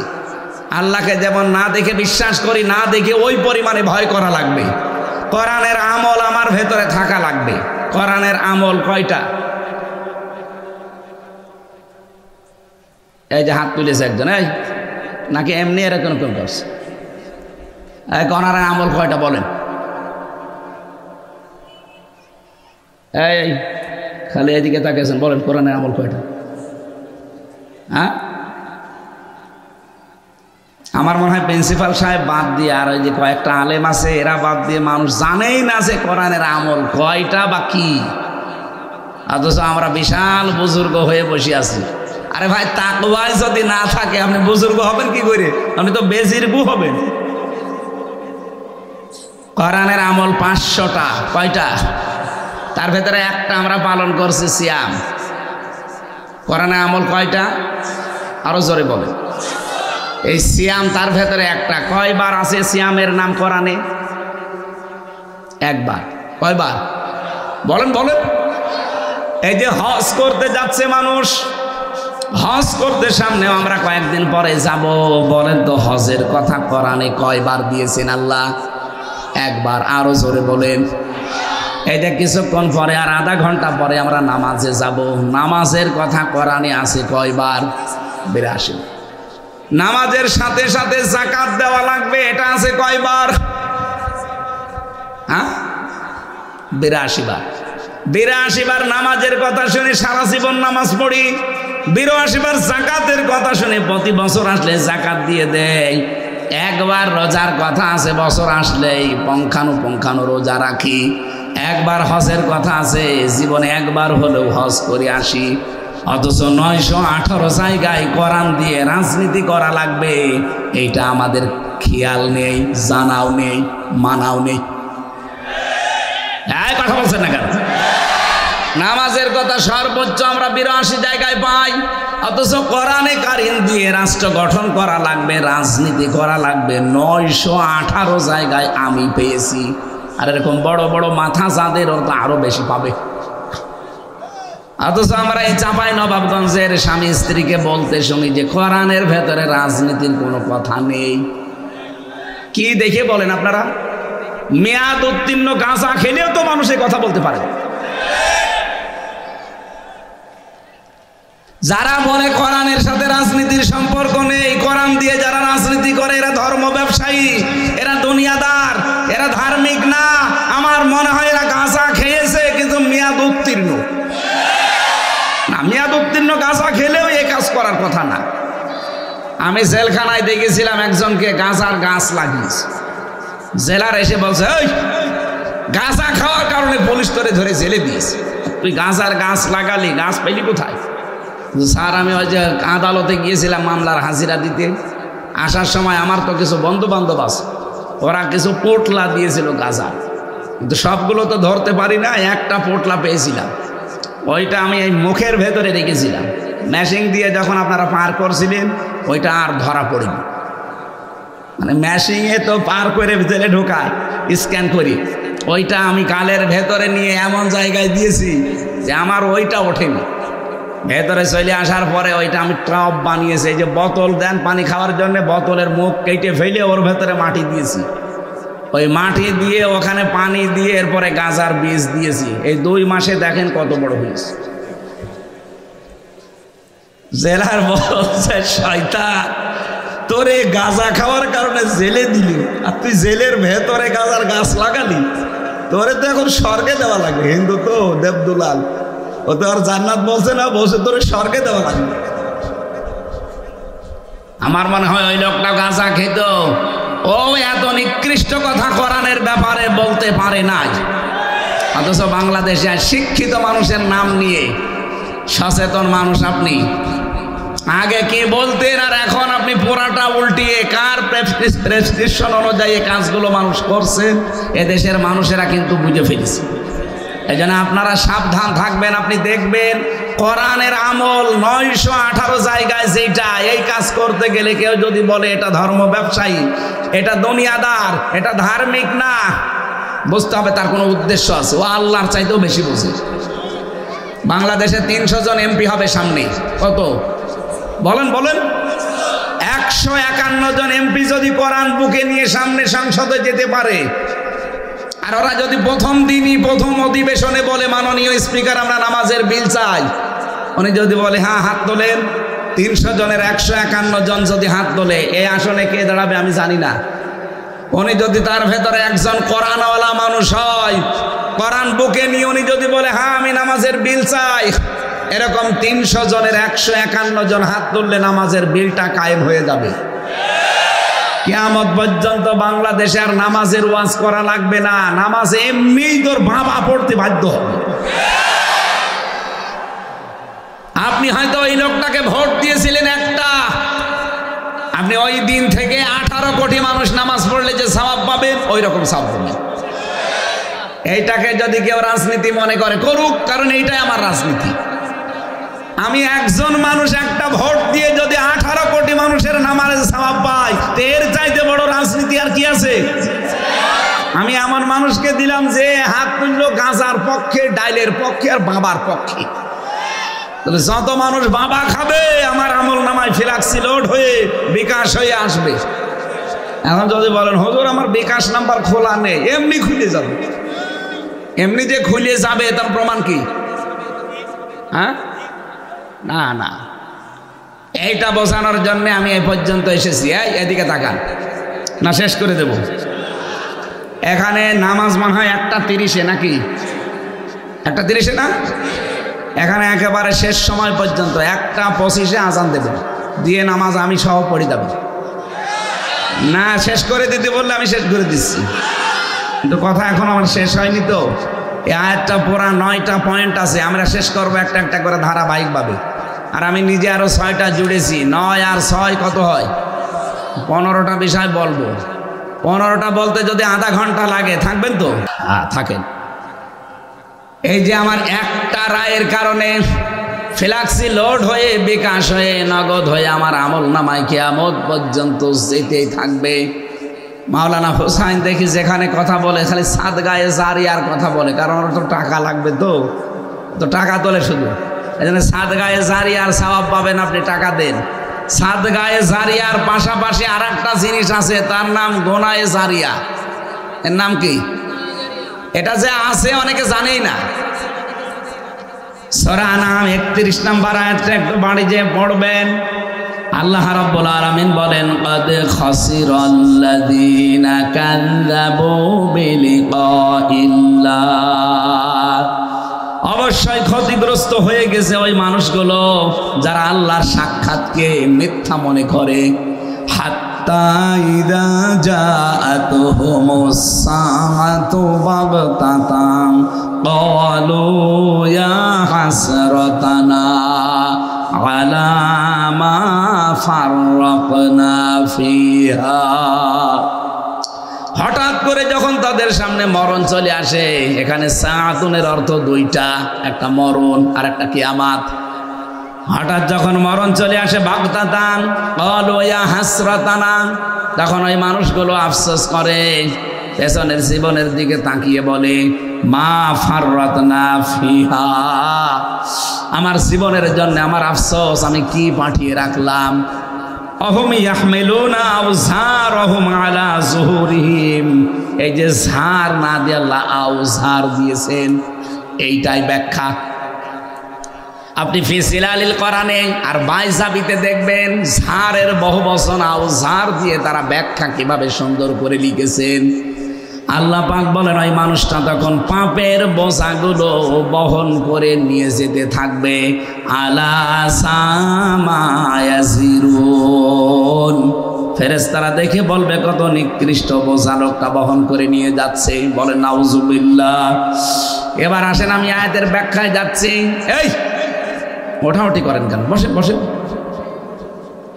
আল্লাহকে যেমন না দেখে বিশ্বাস করি, না দেখে ওই পরিমাণে ভয় করা লাগবে। কোরআনের আমল আমার ভেতরে থাকা লাগবে। কোরআনের আমল কয়টা? এই যে হাত তুলেছে একজন, এই নাকি এমনি এরকম কোন করছে? এই কোরআনের আমল কয়টা বলেন? এই খালি এদিকে তাকিয়েছেন, বলেন কোরআনের আমল কয়টা? হ্যাঁ, আমার মনে হয় প্রিন্সিপাল সাহেব বাদ দিয়ে আর ওই যে কয়েকটা আলেম আছে এরা বাদ দিয়ে মানুষ জানেই না যে কোরআনের আমল কয়টা বা কি। অথচ আমরা বিশাল বুজুর্গ হয়ে বসে আছি, আরে ভাই তাকওয়ায় যদি না থাকে আপনি বুজুর্গ হবেন কি করে? আপনি তো বেজিরবু হবেন। কোরআনের আমল 500টা, কয়টা? তার ভেতরে একটা আমরা পালন করছি, সিয়াম। কোরআনের আমল কয়টা? আরো জোরে বলেন। এই সিয়াম তার ভেতরে একটা। কয়বার আছে সিয়ামের নাম কোরআনে? একবার। কয়বার বলেন বলেন? এই যে হজ করতে যাচ্ছে মানুষ, হজ করতে সামনেও আমরা কয়েকদিন পরে যাব, বলেন তো হজের কথা কোরআনে কয়বার দিয়েছেন আল্লাহ? একবার। আরো জোরে বলেন। এই যে কিছুক্ষণ পরে আর আধা ঘন্টা পরে আমরা নামাজে যাব, নামাজের কথা কোরআনে আছে কয়বার? 82। নামাজের সাথে সাথে যাকাত দেওয়া লাগবে, এটা আছে কয়বার? হ্যাঁ, 82 বার। 82 বার নামাজের কথা শুনে সারা জীবন নামাজ পড়ি। 82 বার যাকাতের কথা শুনে প্রতি বছর আসলে যাকাত দিয়ে দেয়। একবার রোজার কথা আছে, বছর আসলেই পঙ্খানু রোজা রাখি। একবার হজের কথা আছে, জীবনে একবার হলেও হজ করে আসি। অথচ 918 জায়গায় কোরআন দিয়ে রাজনীতি করা লাগবে, এইটা আমাদের খেয়াল নেই, জানাও নেই, মানাও নেই। কথা বলছেন না কেন? নামাজের কথা সর্বোচ্চ আমরা 82 জায়গায় পাই, অথচ কোরআনে কারিম দিয়ে রাষ্ট্র গঠন করা লাগবে, রাজনীতি করা লাগবে 918 জায়গায় আমি পেয়েছি। আর এরকম বড় বড় মাথা যাদের, ওরা তো আরো বেশি পাবে। অথচ আমরা এই চাঁপাই নবাবগঞ্জের স্বামী স্ত্রীকে বলতে শুনি যে কোরআনের ভেতরে রাজনীতির কোনো কথা নেই। কি দেখে বলেন আপনারা? মেয়াদ উত্তীর্ণ গাঁজা খেলেও তো মানুষ এই কথা বলতে পারে। যারা বলে কোরআনের সাথে রাজনীতির সম্পর্ক নেই, কোরআন দিয়ে যারা রাজনীতি করে এরা ধর্ম ব্যবসায়ী, এরা দুনিয়াদার, এরা ধার্মিক না। আমার মনে হয় এরা গাঁজা খেয়েছে কিন্তু মেয়াদ উত্তীর্ণ না। মেয়াদ উত্তীর্ণ গাঁজা খেলেও এই কাজ করার কথা না। আমি জেলখানায় দেখেছিলাম একজনকে গাঁজার গাছ লাগিয়েছে। জেলার এসে বলছে, ওই গাঁজা খাওয়ার কারণে পুলিশ তোরে ধরে জেলে দিয়েছে, তুই গাঁজার গাছ লাগালি, গাছ পেলি কোথায়? স্যার আমি ওই যে আদালতে গিয়েছিলাম মামলার হাজিরা দিতে, আসার সময় আমার তো কিছু বন্ধু বান্ধব আছে, ওরা কিছু পোটলা দিয়েছিল গাঁজা, কিন্তু সবগুলো তো ধরতে পারি না, একটা পোটলা পেয়েছিলাম, ওইটা আমি এই মুখের ভেতরে রেখেছিলাম। মেশিন দিয়ে যখন আপনারা পার করছিলেন ওইটা আর ধরা পড়িনি, মানে মেশিনে তো পার করে ভিতরে ঢোকায় স্ক্যান করি, ওইটা আমি গালের ভেতরে নিয়ে এমন জায়গায় দিয়েছি যে আমার ওইটা ওঠেনি। ভেতরে চলে আসার পরে ওইটা আমি টপ বানিয়েছি, এই যে বোতল দেন পানি খাওয়ার জন্য, বোতলের মুখ কেটে ফেলে ওর ভেতরে মাটি দিয়েছি, ওই মাটি দিয়ে ওখানে পানি দিয়ে এরপরে গাঁজার বীজ দিয়েছি। এই 2 মাসে দেখেন কত বড় হয়েছে। জেলার বলছে, শয়তান তোরে গাঁজা খাওয়ার কারণে জেলে দিলি, আর তুই জেলের ভেতরে গাঁজার গাছ লাগালি, তোরে তো এখন স্বর্গে দেওয়া লাগবে। হিন্দু তো দেবদুলাল, ও তো আর জান্নাত বলছে না, বলছে তোরে স্বর্গে দেওয়া লাগবে। আমার মনে হয় ওই লোকটা গাঁজা খেত, ও এত নিকৃষ্ট কথা কোরআনের ব্যাপারে বলতে পারে নাই। অথচ বাংলাদেশে শিক্ষিত মানুষের নাম নিয়ে সচেতন মানুষ আপনি, আগে কি বলতেন আর এখন আপনি পুরাটা উল্টিয়ে কার প্রেসক্রিপশন অনুযায়ী কাজগুলো মানুষ করছে এদেশের মানুষেরা কিন্তু বুঝে ফেলেছে। এই জন্য আপনারা সাবধান থাকবেন। আপনি দেখবেন কোরআনের আমল 918 জায়গায় যেটা, এই কাজ করতে গেলে কেউ যদি বলে এটা ধর্ম ব্যবসায়ী, এটা দুনিয়াদার, এটা ধার্মিক না, বুঝতে হবে তার কোনো উদ্দেশ্য আছে, ও আল্লাহর চাইতেও বেশি বোঝে। বাংলাদেশে 300 জন এমপি হবে সামনে, কত বলেন বলেন? 151 জন এমপি যদি কোরআন বুকে নিয়ে সামনে সংসদে যেতে পারে, আর ওরা যদি প্রথম দিনই প্রথম অধিবেশনে বলে মাননীয় স্পিকার আমরা নামাজের বিল চাই, উনি যদি বলে হ্যাঁ হাত তোলেন, 300 জনের 151 জন যদি হাত তোলে, এই আসনে কে দাঁড়াবে আমি জানি না। উনি যদি তার ভেতরে একজন কোরআনওয়ালা মানুষ হয়, কোরআন বুকে নিয়ে উনি যদি বলে হ্যাঁ আমি নামাজের বিল চাই, এরকম 300 জনের 151 জন হাত তুললে নামাজের বিলটা কায়েম হয়ে যাবে। কিয়ামত পর্যন্ত বাংলাদেশে আর নামাজের ওয়াজ করা লাগবে না, নামাজ এমনিই তোর বাবা পড়তে বাধ্য হবে। আপনি আপনি হয়তো ওই লোকটাকে ভোট দিয়েছিলেন একটা, আপনি ওই দিন থেকে 18 কোটি মানুষ নামাজ পড়লে যে সওয়াব পাবেন ওই রকম সওয়াব পাবেন। এইটাকে যদি কেউ রাজনীতি মনে করে করুক, কারণ এইটাই আমার রাজনীতি। আমি একজন মানুষ একটা ভোট দিয়ে যদি 18 কোটি মানুষের নামাজের সওয়াব পাই, এর চাইতে বড় রাজনীতি আর কি আছে? আমি এমন মানুষকে দিলাম যে হাত তুললো গাঁজার পক্ষে, ডাইলের পক্ষে আর বাবার পক্ষে। যত মানুষ বাবা খাবে আমার আমল নামায় ফ্ল্যাক্সি লোড হয়ে বিকাশ হয়ে আসবে। এখন যদি বলেন হুজুর আমার বিকাশ নাম্বার খোলা নেই, এমনি খুলে যাবে। এমনি যে খুলে যাবে তার প্রমাণ কি? হ্যাঁ, না না, এইটা বোঝানোর জন্য আমি এই পর্যন্ত এসেছি। এদিকে তাকান, না শেষ করে দেব। এখানে নামাজ মনে হয় 1:30 নাকি? 1:30 না? এখানে একেবারে শেষ সময় পর্যন্ত 1:25 আজান দেবেন, দিয়ে নামাজ আমি সহ পড়ে যাব। না শেষ করে দিতে বললে আমি শেষ করে দিচ্ছি, কিন্তু কথা এখন আমার শেষ হয়নি। তো এই আয়াতটা পুরা 9টা পয়েন্ট আছে, আমরা শেষ করবো একটা একটা করে ধারাবাহিকভাবে। আর আমি নিজে আরো 6টা জুড়েছি। 9 আর 6 কত হয়? 15টা বিষয় বলবো। 15টা বলতে যদি আধা ঘন্টা লাগে, থাকবেন তো? হ্যাঁ থাকেন। এই যে আমার একটা রায়ের কারণে ফ্ল্যাক্সি লোড হয়ে বিকাশ হয়ে নগদ হয়ে আমার আমল নামায় কিয়ামত পর্যন্ত যেতেই থাকবে। মাওলানা হোসাইন দেখি যেখানে কথা বলে খালি সাদগায়ে জারিয়ার কথা বলে, কারণ ওর তো টাকা লাগবে, তো টাকা তোলে শুধু। এই জন্য সাদগায়ে জারিয়ার সওয়াব পাবেন, আপনি টাকা দেন। সাদগায়ে জারিয়ার পাশাপাশি আর একটা জিনিস আছে, তার নাম গোনায়ে জারিয়া। এর নাম কি? এটা যে আছে অনেকে জানেই না। সূরা নাম 31 নম্বর আয়াতটা একটু বাড়ি যে পড়বেন। আল্লাহ রাব্বুল আলামিন বলেন, ক্বাদ খাসিরাল্লাযীনা কাযযাবু বিলিকাইল্লাহ, অবশ্যই ক্ষতিগ্রস্ত হয়ে গেছে ওই মানুষগুলো যারা আল্লাহর সাক্ষাৎকে মিথ্যা মনে করে। হাত্তা ইযা জাআতুহুমুস সাআতু বাগতাতান ক্বালু ইয়া হাসরাতানা আলা মা ফাররাকনা ফিহা। হঠাৎ করে যখন তাদের সামনে মরণ চলে আসে, এখানে সাআতুনের অর্থ দুইটা, একটা মরণ আর একটা কিয়ামত। হঠাৎ যখন মরণ চলে আসে, বাগতাতান ক্বালু ইয়া হাসরাতানা, তখন ওই মানুষগুলো আফসোস করে, পেছনের জীবনের দিকে তাকিয়ে বলে, মা ফাররাতনা ফিহা, আমার জীবনের জন্য আমার আফসোস, আমি কি পাঠিয়ে রাখলাম। অহুম ইয়াহমিলুনা আওযারহুম আলা যুহুরিহিম, এই যে ঝাড় না দিয়ে আল্লাহ আওযার দিয়েছেন, এইটাই ব্যাখ্যা। আপনি ফি সিলালিল কোরআনে আর বাইজাবিতে দেখবেন ঝাড়ের বহুবচন আওযার দিয়ে তারা ব্যাখ্যা কিভাবে সুন্দর করে লিখেছেন। আল্লাহ পাক বলেন, ওই মানুষটা তখন পাপের বোঝাগুলো বহন করে নিয়ে যেতে থাকবে। আলা সামা ইয়াসিরুন, ফেরেশতারা দেখে বলবে কত নিকৃষ্ট বোঝা লোকটা বহন করে নিয়ে যাচ্ছে। বলেন নাউজুবিল্লাহ। এবার আসেন আমি আয়াতের ব্যাখ্যায় যাচ্ছি। এই ওঠাউঠি করেন কেন? বসেন বসেন।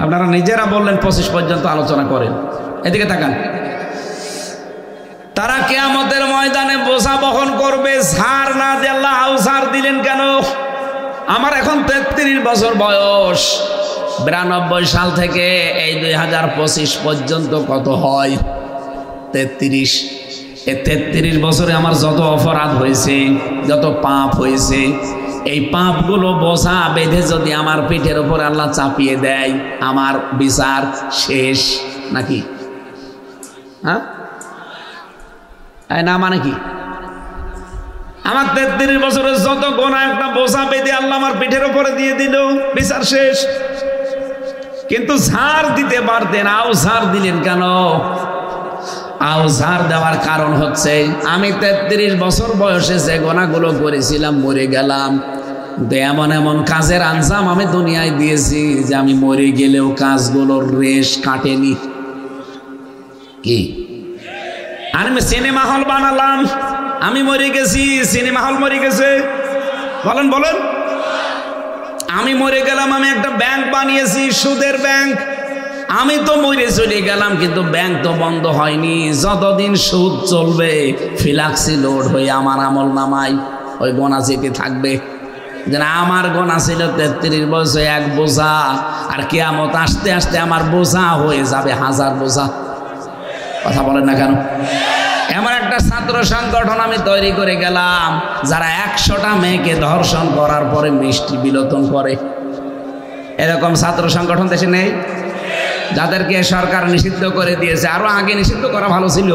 আপনারা নিজেরা বললেন 25 পর্যন্ত আলোচনা করেন। এদিকে তাকান। তারা কিয়ামতের ময়দানে বোঝা বহন করবে, ঝাড় না দিয়ে আল্লাহ আওযার দিলেন কেন? আমার এখন 33 বছর বয়স, 92 সাল থেকে এই 2025 পর্যন্ত কত হয়? 33। এই 33 বছরে আমার যত অপরাধ হয়েছে, যত পাপ হয়েছে, এই পাপগুলো বোঝা বেঁধে যদি আমার পিঠের উপর আল্লাহ চাপিয়ে দেয়, আমার বিচার শেষ নাকি? হ্যাঁ না, মানে কি? আমার 33 বছরের যত গোনাহ একটা বোঝা বেঁধে আল্লাহ আমার পিঠের উপরে দিয়ে দিল, বিচার শেষ। কিন্তু ঝাড় দিতে পারতেন, আওযার দিলেন কেন? আওযার দেওয়ার কারণ হচ্ছে, আমি 33 বছর বয়সে যে গোনাগুলো করেছিলাম মরে গেলাম, এমন এমন কাজের আঞ্জাম আমি দুনিয়ায় দিয়েছি যে আমি মরে গেলেও কাজগুলোর রেশ কাটেনি। কি? আমি সিনেমা হল বানালাম, আমি মরে গেছি, সিনেমা হল মরে গেছে। বলেন বলেন। আমি মরে গেলাম, আমি একটা ব্যাংক বানিয়েছি, সুদের ব্যাংক। আমি তো মরে চলে গেলাম, কিন্তু ব্যাংক তো বন্ধ হয়নি। যতদিন সুদ চলবে ফিলাক্সি লোড হয়ে আমার আমল নামায় ওই গোনা চেপে থাকবে। যেন আমার গোনা ছিল 33 বছর 1 বোঝা, আর কিয়ামত আসতে আসতে আমার বোঝা হয়ে যাবে 1000 বোঝা। কথা বলেন না কেন? এমন একটা ছাত্র সংগঠন আমি তৈরি করে গেলাম, যারা 100টা মেয়েকে ধর্ষণ করার পরে মিষ্টি বিলোপন করে। এরকম ছাত্র সংগঠন দেশে নেই, যাদেরকে সরকার নিষিদ্ধ করে দিয়েছে। আরো আগে নিষিদ্ধ করা ভালো ছিল,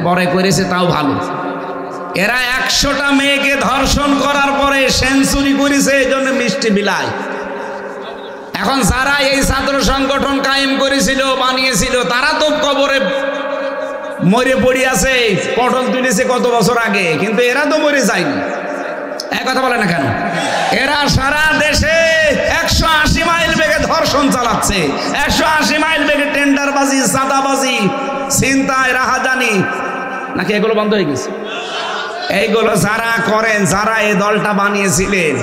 পরে করেছে তাও ভালো। এরা 100টা মেয়েকে ধর্ষণ করার পরে সেঞ্চুরি করেছে, এই জন্য মিষ্টি বিলায়। এখন যারা এই ছাত্র সংগঠন কায়েম করেছিল, বানিয়েছিল, তারা তো কবরে মরে পড়ে আছে, পটল তুলেছে কত বছর আগে, কিন্তু এরা তো মরে যায়নি। এক কথা বলে না কেন? এরা সারা দেশে 180 মাইল বেগে ধর্ষণ চালাচ্ছে, 180 মাইল বেগে টেন্ডারবাজি, চাঁদাবাজি, ছিনতাই, রাহাজানি। নাকি এগুলো বন্ধ হয়ে গেছে? এইগুলো যারা করেন, যারা এই দলটা বানিয়েছিলেন,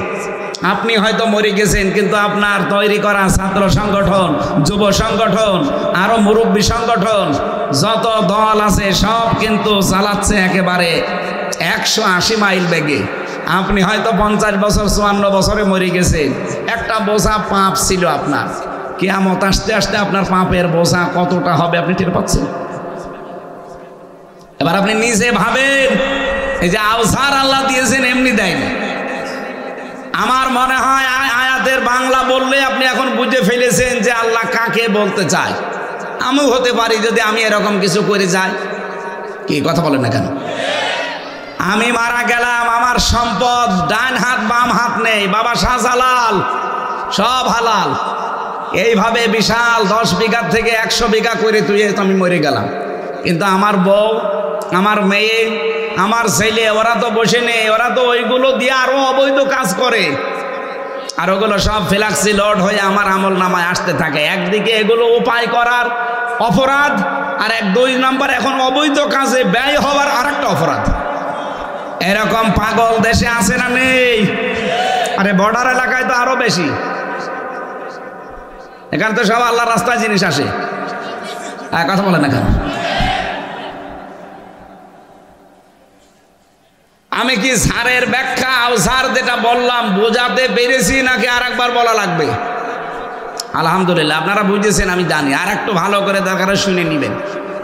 আপনি হয়তো মরে গেছেন, কিন্তু আপনার তৈরি করা ছাত্র সংগঠন, যুব সংগঠন, আরো মুরব্বী সংগঠন, যত দল আছে সব কিন্তু চালাচ্ছে একেবারে 180 মাইল বেগে। আপনি হয়তো 50 বছর 54 বছরে মরে গেছেন, একটা বোঝা পাপ ছিল আপনার। কিয়ামত আসতে আসতে আপনার পাপের বোঝা কতটা হবে আপনি টের পাচ্ছেন? এবার আপনি নিজে ভাবেন, এই যে আওসার আল্লাহ দিয়েছেন এমনি দেয়নি। আমার মনে হয় আয়াতের বাংলা বললে আপনি এখন বুঝে ফেলেছেন যে আল্লাহ কাকে বলতে চায়। আমিও হতে পারি যদি আমি এরকম কিছু করে যাই। কি কথা বলেন না কেন? আমি মারা গেলাম, আমার সম্পদ ডান হাত বাম হাত নেই, বাবা শাহজালাল, সব হালাল। এইভাবে বিশাল 10 বিঘা থেকে 100 বিঘা করে তুই আমি মরে গেলাম, কিন্তু আমার বউ, আমার মেয়ে, আমার ছেলে, ওরা তো বসে নেই, ওরা তো ওইগুলো দিয়ে আরো অবৈধ কাজ করে, আর ওগুলো সব ফিলাক্সি লোড হয়ে আমার আমল নামায় আসতে থাকে। একদিকে এগুলো উপায় করার অপরাধ, আর 2 নম্বর এখন অবৈধ কাজে ব্যয় হওয়ার আরেকটা অপরাধ। এরকম পাগল দেশে আছে না নেই? আরে বর্ডার এলাকায় তো আরো বেশি। এখানে তো সব আল্লাহর রাস্তায় জিনিস আসে। কথা বলে না কেন? আমি কি স্যারের ব্যাখ্যা স্যার যেটা বললাম বোঝাতে পেরেছি, নাকি আর একবার বলা লাগবে? আলহামদুলিল্লাহ আপনারা বুঝেছেন, আমি জানি। আর একটু ভালো করে দরকার শুনে নেবেন।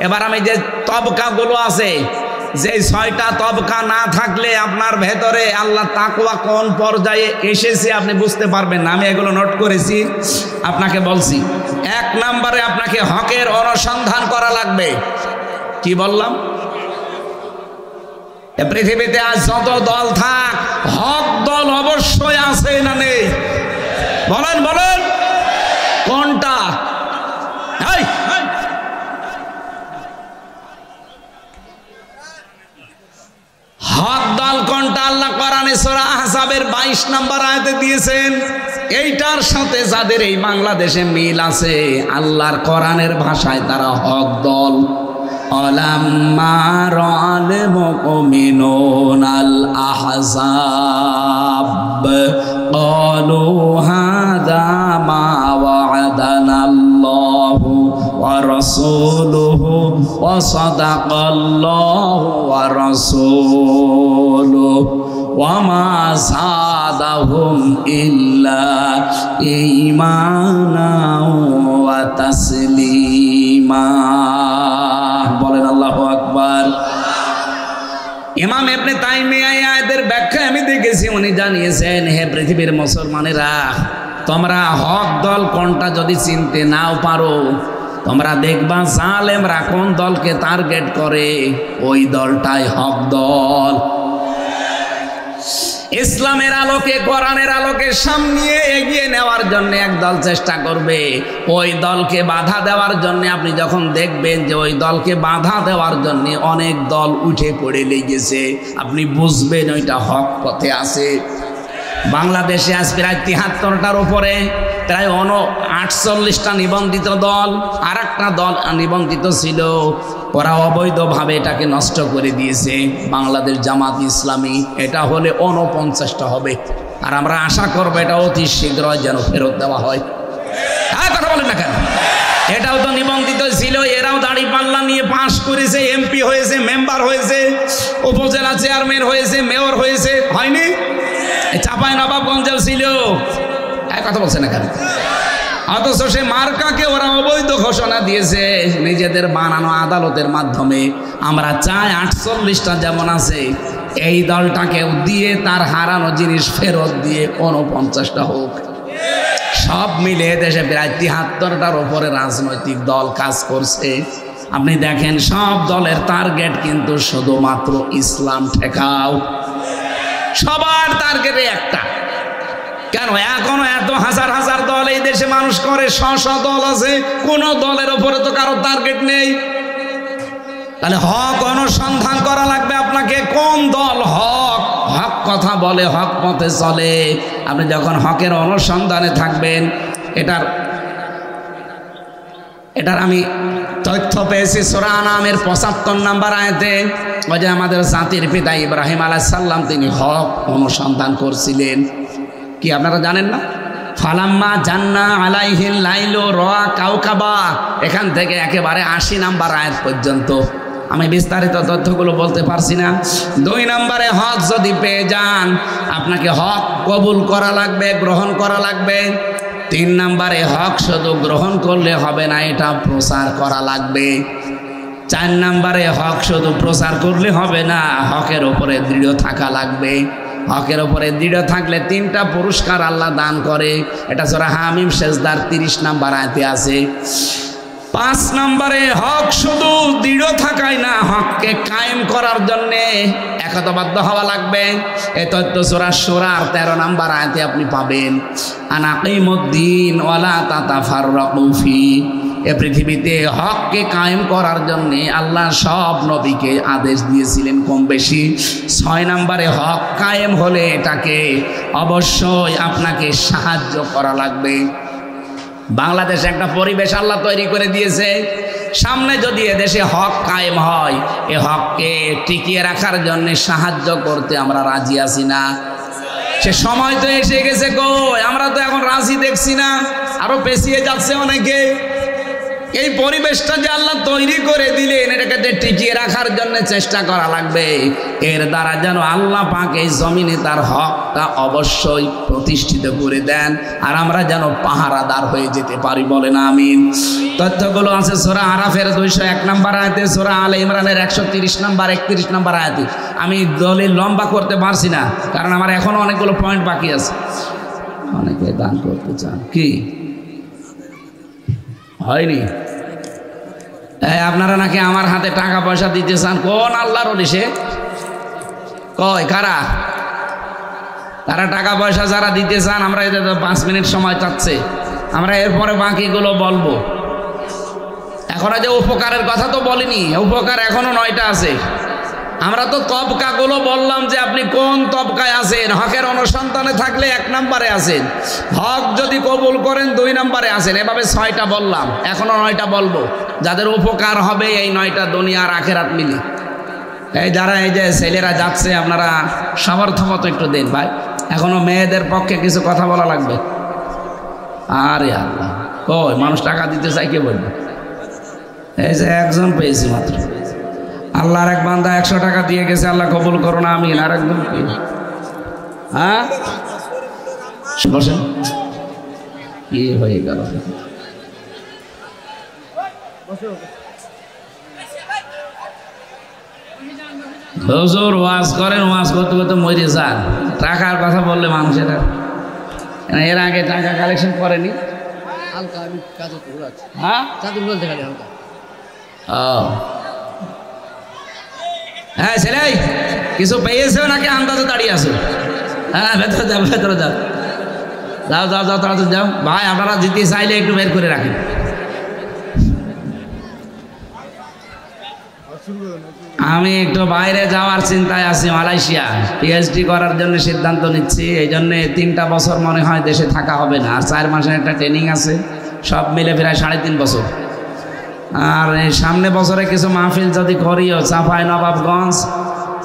এবার আমি যে তবকাগুলো আছে, যে 6টা তবকা না থাকলে আপনার ভেতরে আল্লাহ তাকওয়া কোন পর্যায়ে এসেছে আপনি বুঝতে পারবেন না। আমি এগুলো নোট করেছি, আপনাকে বলছি। 1 নম্বরে আপনাকে হকের অনুসন্ধান করা লাগবে। কি বললাম? পৃথিবীতে আজ যত দল থাক, হক দল অবশ্যই আছে না নেই? বলেন বলেন, কোনটা? হক দল কোনটা? আল্লাহ কোরআনে সূরা আহজাবের 22 নম্বর আয়াতে দিয়েছেন। এইটার সাথে যাদের এই বাংলাদেশে মিল আছে, আল্লাহর কোরআনের ভাষায় তারা হক দল। অলাম্মা রাআল মুমিনুনাল আহজাব ক্বালু হাযা মা ওয়া'আদানাল্লাহু ওয়া রাসূলুহু ওয়া সাদাকাল্লাহু ওয়া রাসূলুহু ওয়া মা যাদাহুম ইল্লা ঈমানাও ওয়া তাসলিমা। বলেন আল্লাহু আকবার। ইমাম ইবনে তাইমিয়া আয়াতের ব্যাখ্যা আমি দেখেছি, উনি জানিয়েছেন, হে পৃথিবীর মুসলমানেরা, তোমরা হক দল কোনটা যদি চিনতে নাও পারো, তোমরা দেখবা জালেমরা কোন দলকে টার্গেট করে, ওই দলটাই হক দল। ইসলামের আলোকে, কোরআনের আলোকে সামনে এগিয়ে নেওয়ার জন্য একদল চেষ্টা করবে, ওই দলকে বাধা দেওয়ার জন্য আপনি যখন দেখবেন যে ওই দলকে বাধা দেওয়ার জন্য অনেক দল উঠে পড়ে লেগেছে, আপনি বুঝবেন ওইটা হক পথে আছে। বাংলাদেশে আজ প্রায় 73টার উপরে প্রায় 48টা নিবন্ধিত দল, আর একটা দল নিবন্ধিত ছিল, ওরা অবৈধভাবে এটাকে নষ্ট করে দিয়েছে। বাংলাদেশ জামাত ইসলামী, এটা হলে 49টা হবে। আর আমরা আশা করবো এটা অতি শীঘ্র যেন ফেরত দেওয়া হয়। হ্যাঁ, কথা বলেন না কেন? এটাও তো নিবন্ধিত ছিল, এরাও দাঁড়িপাল্লা নিয়ে পাশ করেছে, এমপি হয়েছে, মেম্বার হয়েছে, উপজেলা চেয়ারম্যান হয়েছে, মেয়র হয়েছে, হয়নি? চাঁপাইনবাবগঞ্জেও ছিল। কথা বলছে না কেন? অথচ সে মার্কাকে ওরা অবৈধ ঘোষণা দিয়েছে নিজেদের বানানো আদালতের মাধ্যমে। আমরা চাই 48টা যেমন আছে এই দলটাকেও দিয়ে তার হারানো জিনিস ফেরত দিয়ে 49টা হোক। সব মিলে দেশে প্রায় 73টার উপরে রাজনৈতিক দল কাজ করছে। আপনি দেখেন সব দলের টার্গেট কিন্তু শুধুমাত্র ইসলাম ঠেকাও। সবার টার্গেটে একটা। কেন এখনো এত হাজার হাজার দল এই দেশে মানুষ করে, শ দল আছে, কোন দলের উপরে তো কারো টার্গেট নেই। তাহলে হক অনুসন্ধান করা লাগবে আপনাকে। কোন দল হক হক কথা বলে, হক পথে চলে। আপনি যখন হকের অনুসন্ধানে থাকবেন, এটার আমি তথ্য পেয়েছি সূরা আনামের 75 নম্বর আয়াতে। ওই যে আমাদের জাতির পিতা ইব্রাহিম আলাইহিস সালাম তিনি হক অনুসন্ধান করছিলেন। কি আপনারা জানেন না? ফালাম্মা জান্না আলাইহিল লাইলু রাআ কাওকাবা, এখান থেকে একেবারে 80 নম্বর আয়াত পর্যন্ত। আমি বিস্তারিত তথ্যগুলো বলতে পারছি না। 2 নম্বরে হক যদি পেয়ে যান, আপনাকে হক কবুল করা লাগবে, গ্রহণ করা লাগবে। 3 নম্বরে হক শুধু গ্রহণ করলে হবে না, এটা প্রচার করা লাগবে। 4 নম্বরে হক শুধু প্রচার করলে হবে না, হকের উপরে দৃঢ় থাকা লাগবে। হকের উপরে দৃঢ় থাকলে 3টা পুরস্কার আল্লাহ দান করে। এটা সূরা হামিম সেজদার 30 নম্বর আয়াতে আছে। 5 নম্বরে হক শুধু দৃঢ় থাকাই না, হককে কায়েম করার জন্য একতাবদ্ধ হওয়া লাগবে। এই তথ্য সূরা শুরার 13 নম্বর আয়াতে আপনি পাবেন। আনাকিমুদ্দিন ওয়ালা তাতাফাররাকু ফি। এ পৃথিবীতে হককে কায়েম করার জন্যে আল্লাহ সব নবীকে আদেশ দিয়েছিলেন কম বেশি। 6 নম্বরে হক কায়েম হলে এটাকে অবশ্যই আপনাকে সাহায্য করা লাগবে। বাংলাদেশে একটা পরিবেশ আল্লাহ তৈরি করে দিয়েছে, সামনে যদি এদেশে হক কায়েম হয়, এ হককে টিকিয়ে রাখার জন্য সাহায্য করতে আমরা রাজি আছি না? সে সময় তো এসে গেছে, কই আমরা তো এখন রাজি দেখছি না, আরো পেছিয়ে যাচ্ছে অনেকে। এই পরিবেশটা যে আল্লাহ তৈরি করে দিলেন, এটাকে টিকিয়ে রাখার জন্য চেষ্টা করা লাগবে। এর দ্বারা যেন আল্লাহ পাক এই জমিনে তার হকটা অবশ্যই প্রতিষ্ঠিত করে দেন, আর আমরা যেন পাহারাদার হয়ে যেতে পারি। বলেন আমিন। তথ্যগুলো আছে সূরা আরাফের 201 নম্বর আয়াতে, সূরা আলে ইমরানের 130 নম্বর 31 নম্বর আয়াতে। আমি দলিল লম্বা করতে পারছি না, কারণ আমার এখনো অনেকগুলো পয়েন্ট বাকি আছে। অনেকে দান করতে চান, কি হয়নি? আপনারা নাকি আমার হাতে টাকা পয়সা দিতে চান। কোন আল্লাহর ওলি সে? কয় কারা? তারা টাকা পয়সা যারা দিতে চান, আমরা এদের 5 মিনিট সময় চাচ্ছে, আমরা এরপরে বাকিগুলো বলবো। এখন যে উপকারের কথা তো বলিনি, উপকার এখনো 9টা আছে। আমরা তো তবকাগুলো বললাম যে আপনি কোন তবকায় আছেন। হকের অনুসন্ধানে থাকলে 1 নম্বরে আছেন, হক যদি কবুল করেন 2 নম্বরে আছেন। এভাবে 6টা বললাম, এখনো 9টা বলবো, যাদের উপকার হবে এই 9টা দুনিয়া আর আখিরাত মিলে। এই যারা এই যে ছেলেরা যাচ্ছে, আপনারা সামর্থ্য মতো একটু দেন ভাই। এখনো মেয়েদের পক্ষে কিছু কথা বলা লাগবে। আরে আল্লাহ, কই মানুষ টাকা দিতে চাই, কে বলবে? এই যে একজন পেয়েছি মাত্র, আল্লাহর এক বান্দা 100 টাকা দিয়ে গেছে, আল্লাহ কবুল করো না। আমিন। আর একদম কি? হ্যাঁ, বসেন। কি হয়ে গেল? হুজুর ওয়াজ করেন, ওয়াজ করতে করতে মরে যান। টাকার কথা বললে মানুষের এর আগে টাকা কালেকশন করেনি। হ্যাঁ, হ্যাঁ ছেলে কিছু পেয়েছে নাকি আন্দাজে দাঁড়িয়ে আছো? হ্যাঁ, ভেতরে যাও, ভেতরে যাও, যাও যাও যাও, তাড়াতাড়ি যাও ভাই। আপনারা জিতে চাইলে একটু বের করে রাখেন। আমি একটু বাইরে যাওয়ার চিন্তায় আছি, মালয়েশিয়া পিএইচডি করার জন্য সিদ্ধান্ত নিচ্ছি। এই জন্যে 3টা বছর মনে হয় দেশে থাকা হবে না, আর 4 মাসের একটা ট্রেনিং আছে, সব মিলে প্রায় 3.5 বছর। আর এই সামনে বছরে কিছু মাহফিল যদি করিও, চাঁপাইনবাবগঞ্জ,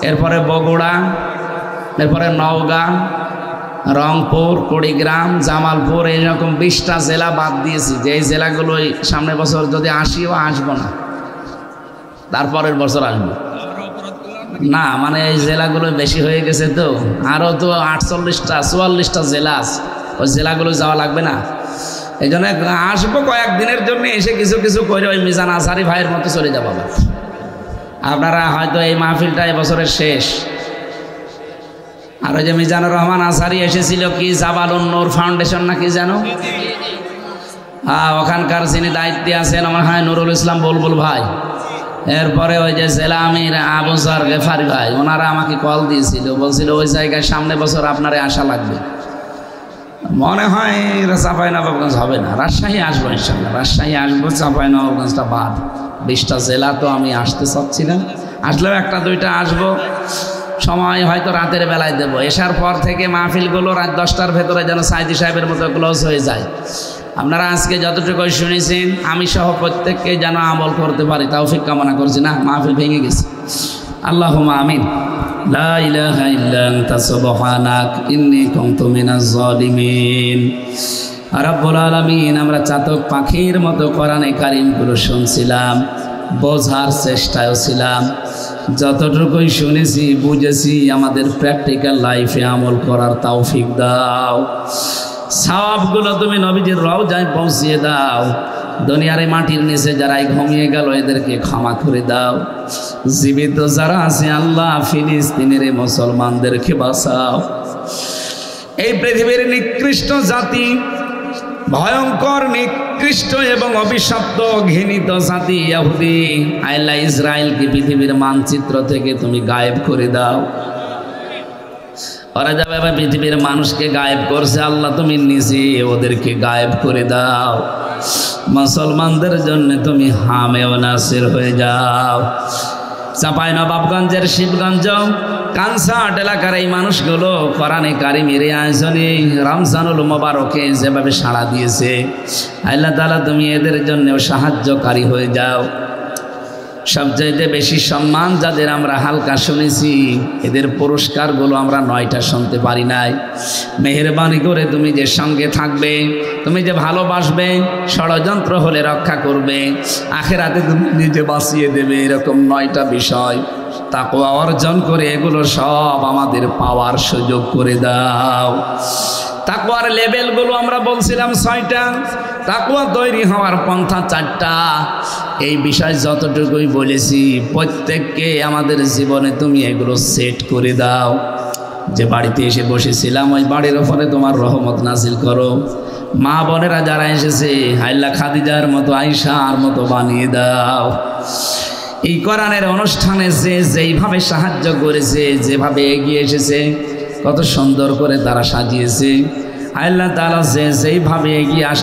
এরপরে বগুড়া, এরপরে নওগাঁ, রংপুর, কুড়িগ্রাম, জামালপুর, এইরকম 20টা জেলা বাদ দিয়েছি, যে এই জেলাগুলোই সামনে বছর যদি আসিও আসবো না, তারপরের বছর আসবো না। মানে এই জেলাগুলো বেশি হয়ে গেছে, তো আরও তো 48টা 44টা জেলা আছে, ওই জেলাগুলো যাওয়া লাগবে না। এই জন্য আসবো কয়েকদিনের জন্য, এসে কিছু কিছু করে ওই মিজান আজহারি ভাইয়ের মতো চলে যাবো। আপনারা হয়তো এই মাহফিলটা এবছরের শেষ। আর ওই যে মিজানুর রহমান আজহারি এসেছিল কি জাবালুন নূর ফাউন্ডেশন নাকি জানো, ওখানকার যিনি দায়িত্বে আছেন আমার হয় নুরুল ইসলাম বুলবুল ভাই, এরপরে ওই যে জেলা আমির আবু জার গেফারি ভাই, ওনারা আমাকে কল দিয়েছিল, বলছিল ওই জায়গায় সামনে বছর আপনারে আসা লাগবে। মনে হয় চাঁপাইনবাবগঞ্জ হবে না, রাজশাহী আসবো ইনশাল্লাহ, রাজশাহী আসবো, চাঁপাইনবাবগঞ্জটা বাদ। 20টা জেলা তো আমি আসতে চাচ্ছিলাম, আসলেও 1-2টা আসবো। সময় হয়তো রাতের বেলায় দেব, এসার পর থেকে মাহফিলগুলো রাত 10টার ভেতরে যেন সাইদি সাহেবের মতো ক্লোজ হয়ে যায়। আপনারা আজকে যতটুকু শুনেছেন আমি সহ প্রত্যেককে যেন আমল করতে পারি তৌফিক কামনা করছি। না, মাহফিল ভেঙে গেছে। আল্লাহুম্মা আমিন। লা ইলাহা ইল্লা আনতা সুবহানাক ইন্নী কুনতু মিনাজ জালিমিন। রব্বুল আলামিন, আমরা চাতক পাখির মতো কোরআনে কারীমগুলো শুনছিলাম, বোঝার চেষ্টায়ও ছিলাম, যতটুকুই শুনেছি বুঝেছি আমাদের প্র্যাকটিক্যাল লাইফে আমল করার তৌফিক দাও। সওয়াবগুলো তুমি নবীজির রওজায় পৌঁছিয়ে দাও। দুনিয়ার মাটির নিচে যারাই ঘুমিয়ে গেল এদেরকে ক্ষমা করে দাও। জীবিত যারা আছে আল্লাহ ফিলিস্তিনের মুসলমানদেরকে বাঁচাও। এই পৃথিবীর নিকৃষ্ট জাতি, ভয়ঙ্কর নিকৃষ্ট এবং অভিশপ্ত ঘৃণিত জাতি ইহুদি, আল্লাহ ইসরায়েলকে পৃথিবীর মানচিত্র থেকে তুমি গায়েব করে দাও। ওরা যাবে পৃথিবীর মানুষকে গায়েব করছে, আল্লাহ তুমি নিজে ওদেরকে গায়েব করে দাও। মুসলমানদের জন্য তুমি হামে ও নাসির হয়ে যাও। চাঁপাইনবাবগঞ্জের শিবগঞ্জ কানসাট এলাকার এই মানুষগুলো কোরআনে কারিমের আয়োজনে রমজানুল মোবারকে যেভাবে সাড়া দিয়েছে, আল্লাহ তাআলা তুমি এদের জন্যও সাহায্যকারী হয়ে যাও। সবচাইতে বেশি সম্মান যাদের আমরা হালকা শুনেছি, এদের পুরস্কারগুলো আমরা 9টা শুনতে পারি নাই। মেহেরবানি করে তুমি যে সঙ্গে থাকবে, তুমি যে ভালোবাসবে, ষড়যন্ত্র হলে রক্ষা করবে, আখেরাতে তুমি নিজে বাঁচিয়ে দেবে, এরকম 9টা বিষয় তাকওয়া অর্জন করে এগুলো সব আমাদের পাওয়ার সুযোগ করে দাও। তাকওয়ার লেভেলগুলো আমরা বলছিলাম 6টা, তাকওয়া তৈরি হওয়ার পন্থা 4টা। এই বিষয় যতটুকুই বলেছি প্রত্যেককে আমাদের জীবনে তুমি এগুলো সেট করে দাও। যে বাড়িতে এসে বসেছিলাম ওই বাড়ির ওপরে তোমার রহমত নাজিল করো। মা বোনেরা যারা এসেছে হাইলা খাদিজার মতো, আয়েশার মতো বানিয়ে দাও। এই কোরআনের অনুষ্ঠানে যে যেইভাবে সাহায্য করেছে, যেভাবে এগিয়ে এসেছে, কত সুন্দর করে তারা সাজিয়েছে, আল্লাহ তাআলা যে যেইভাবে এগিয়ে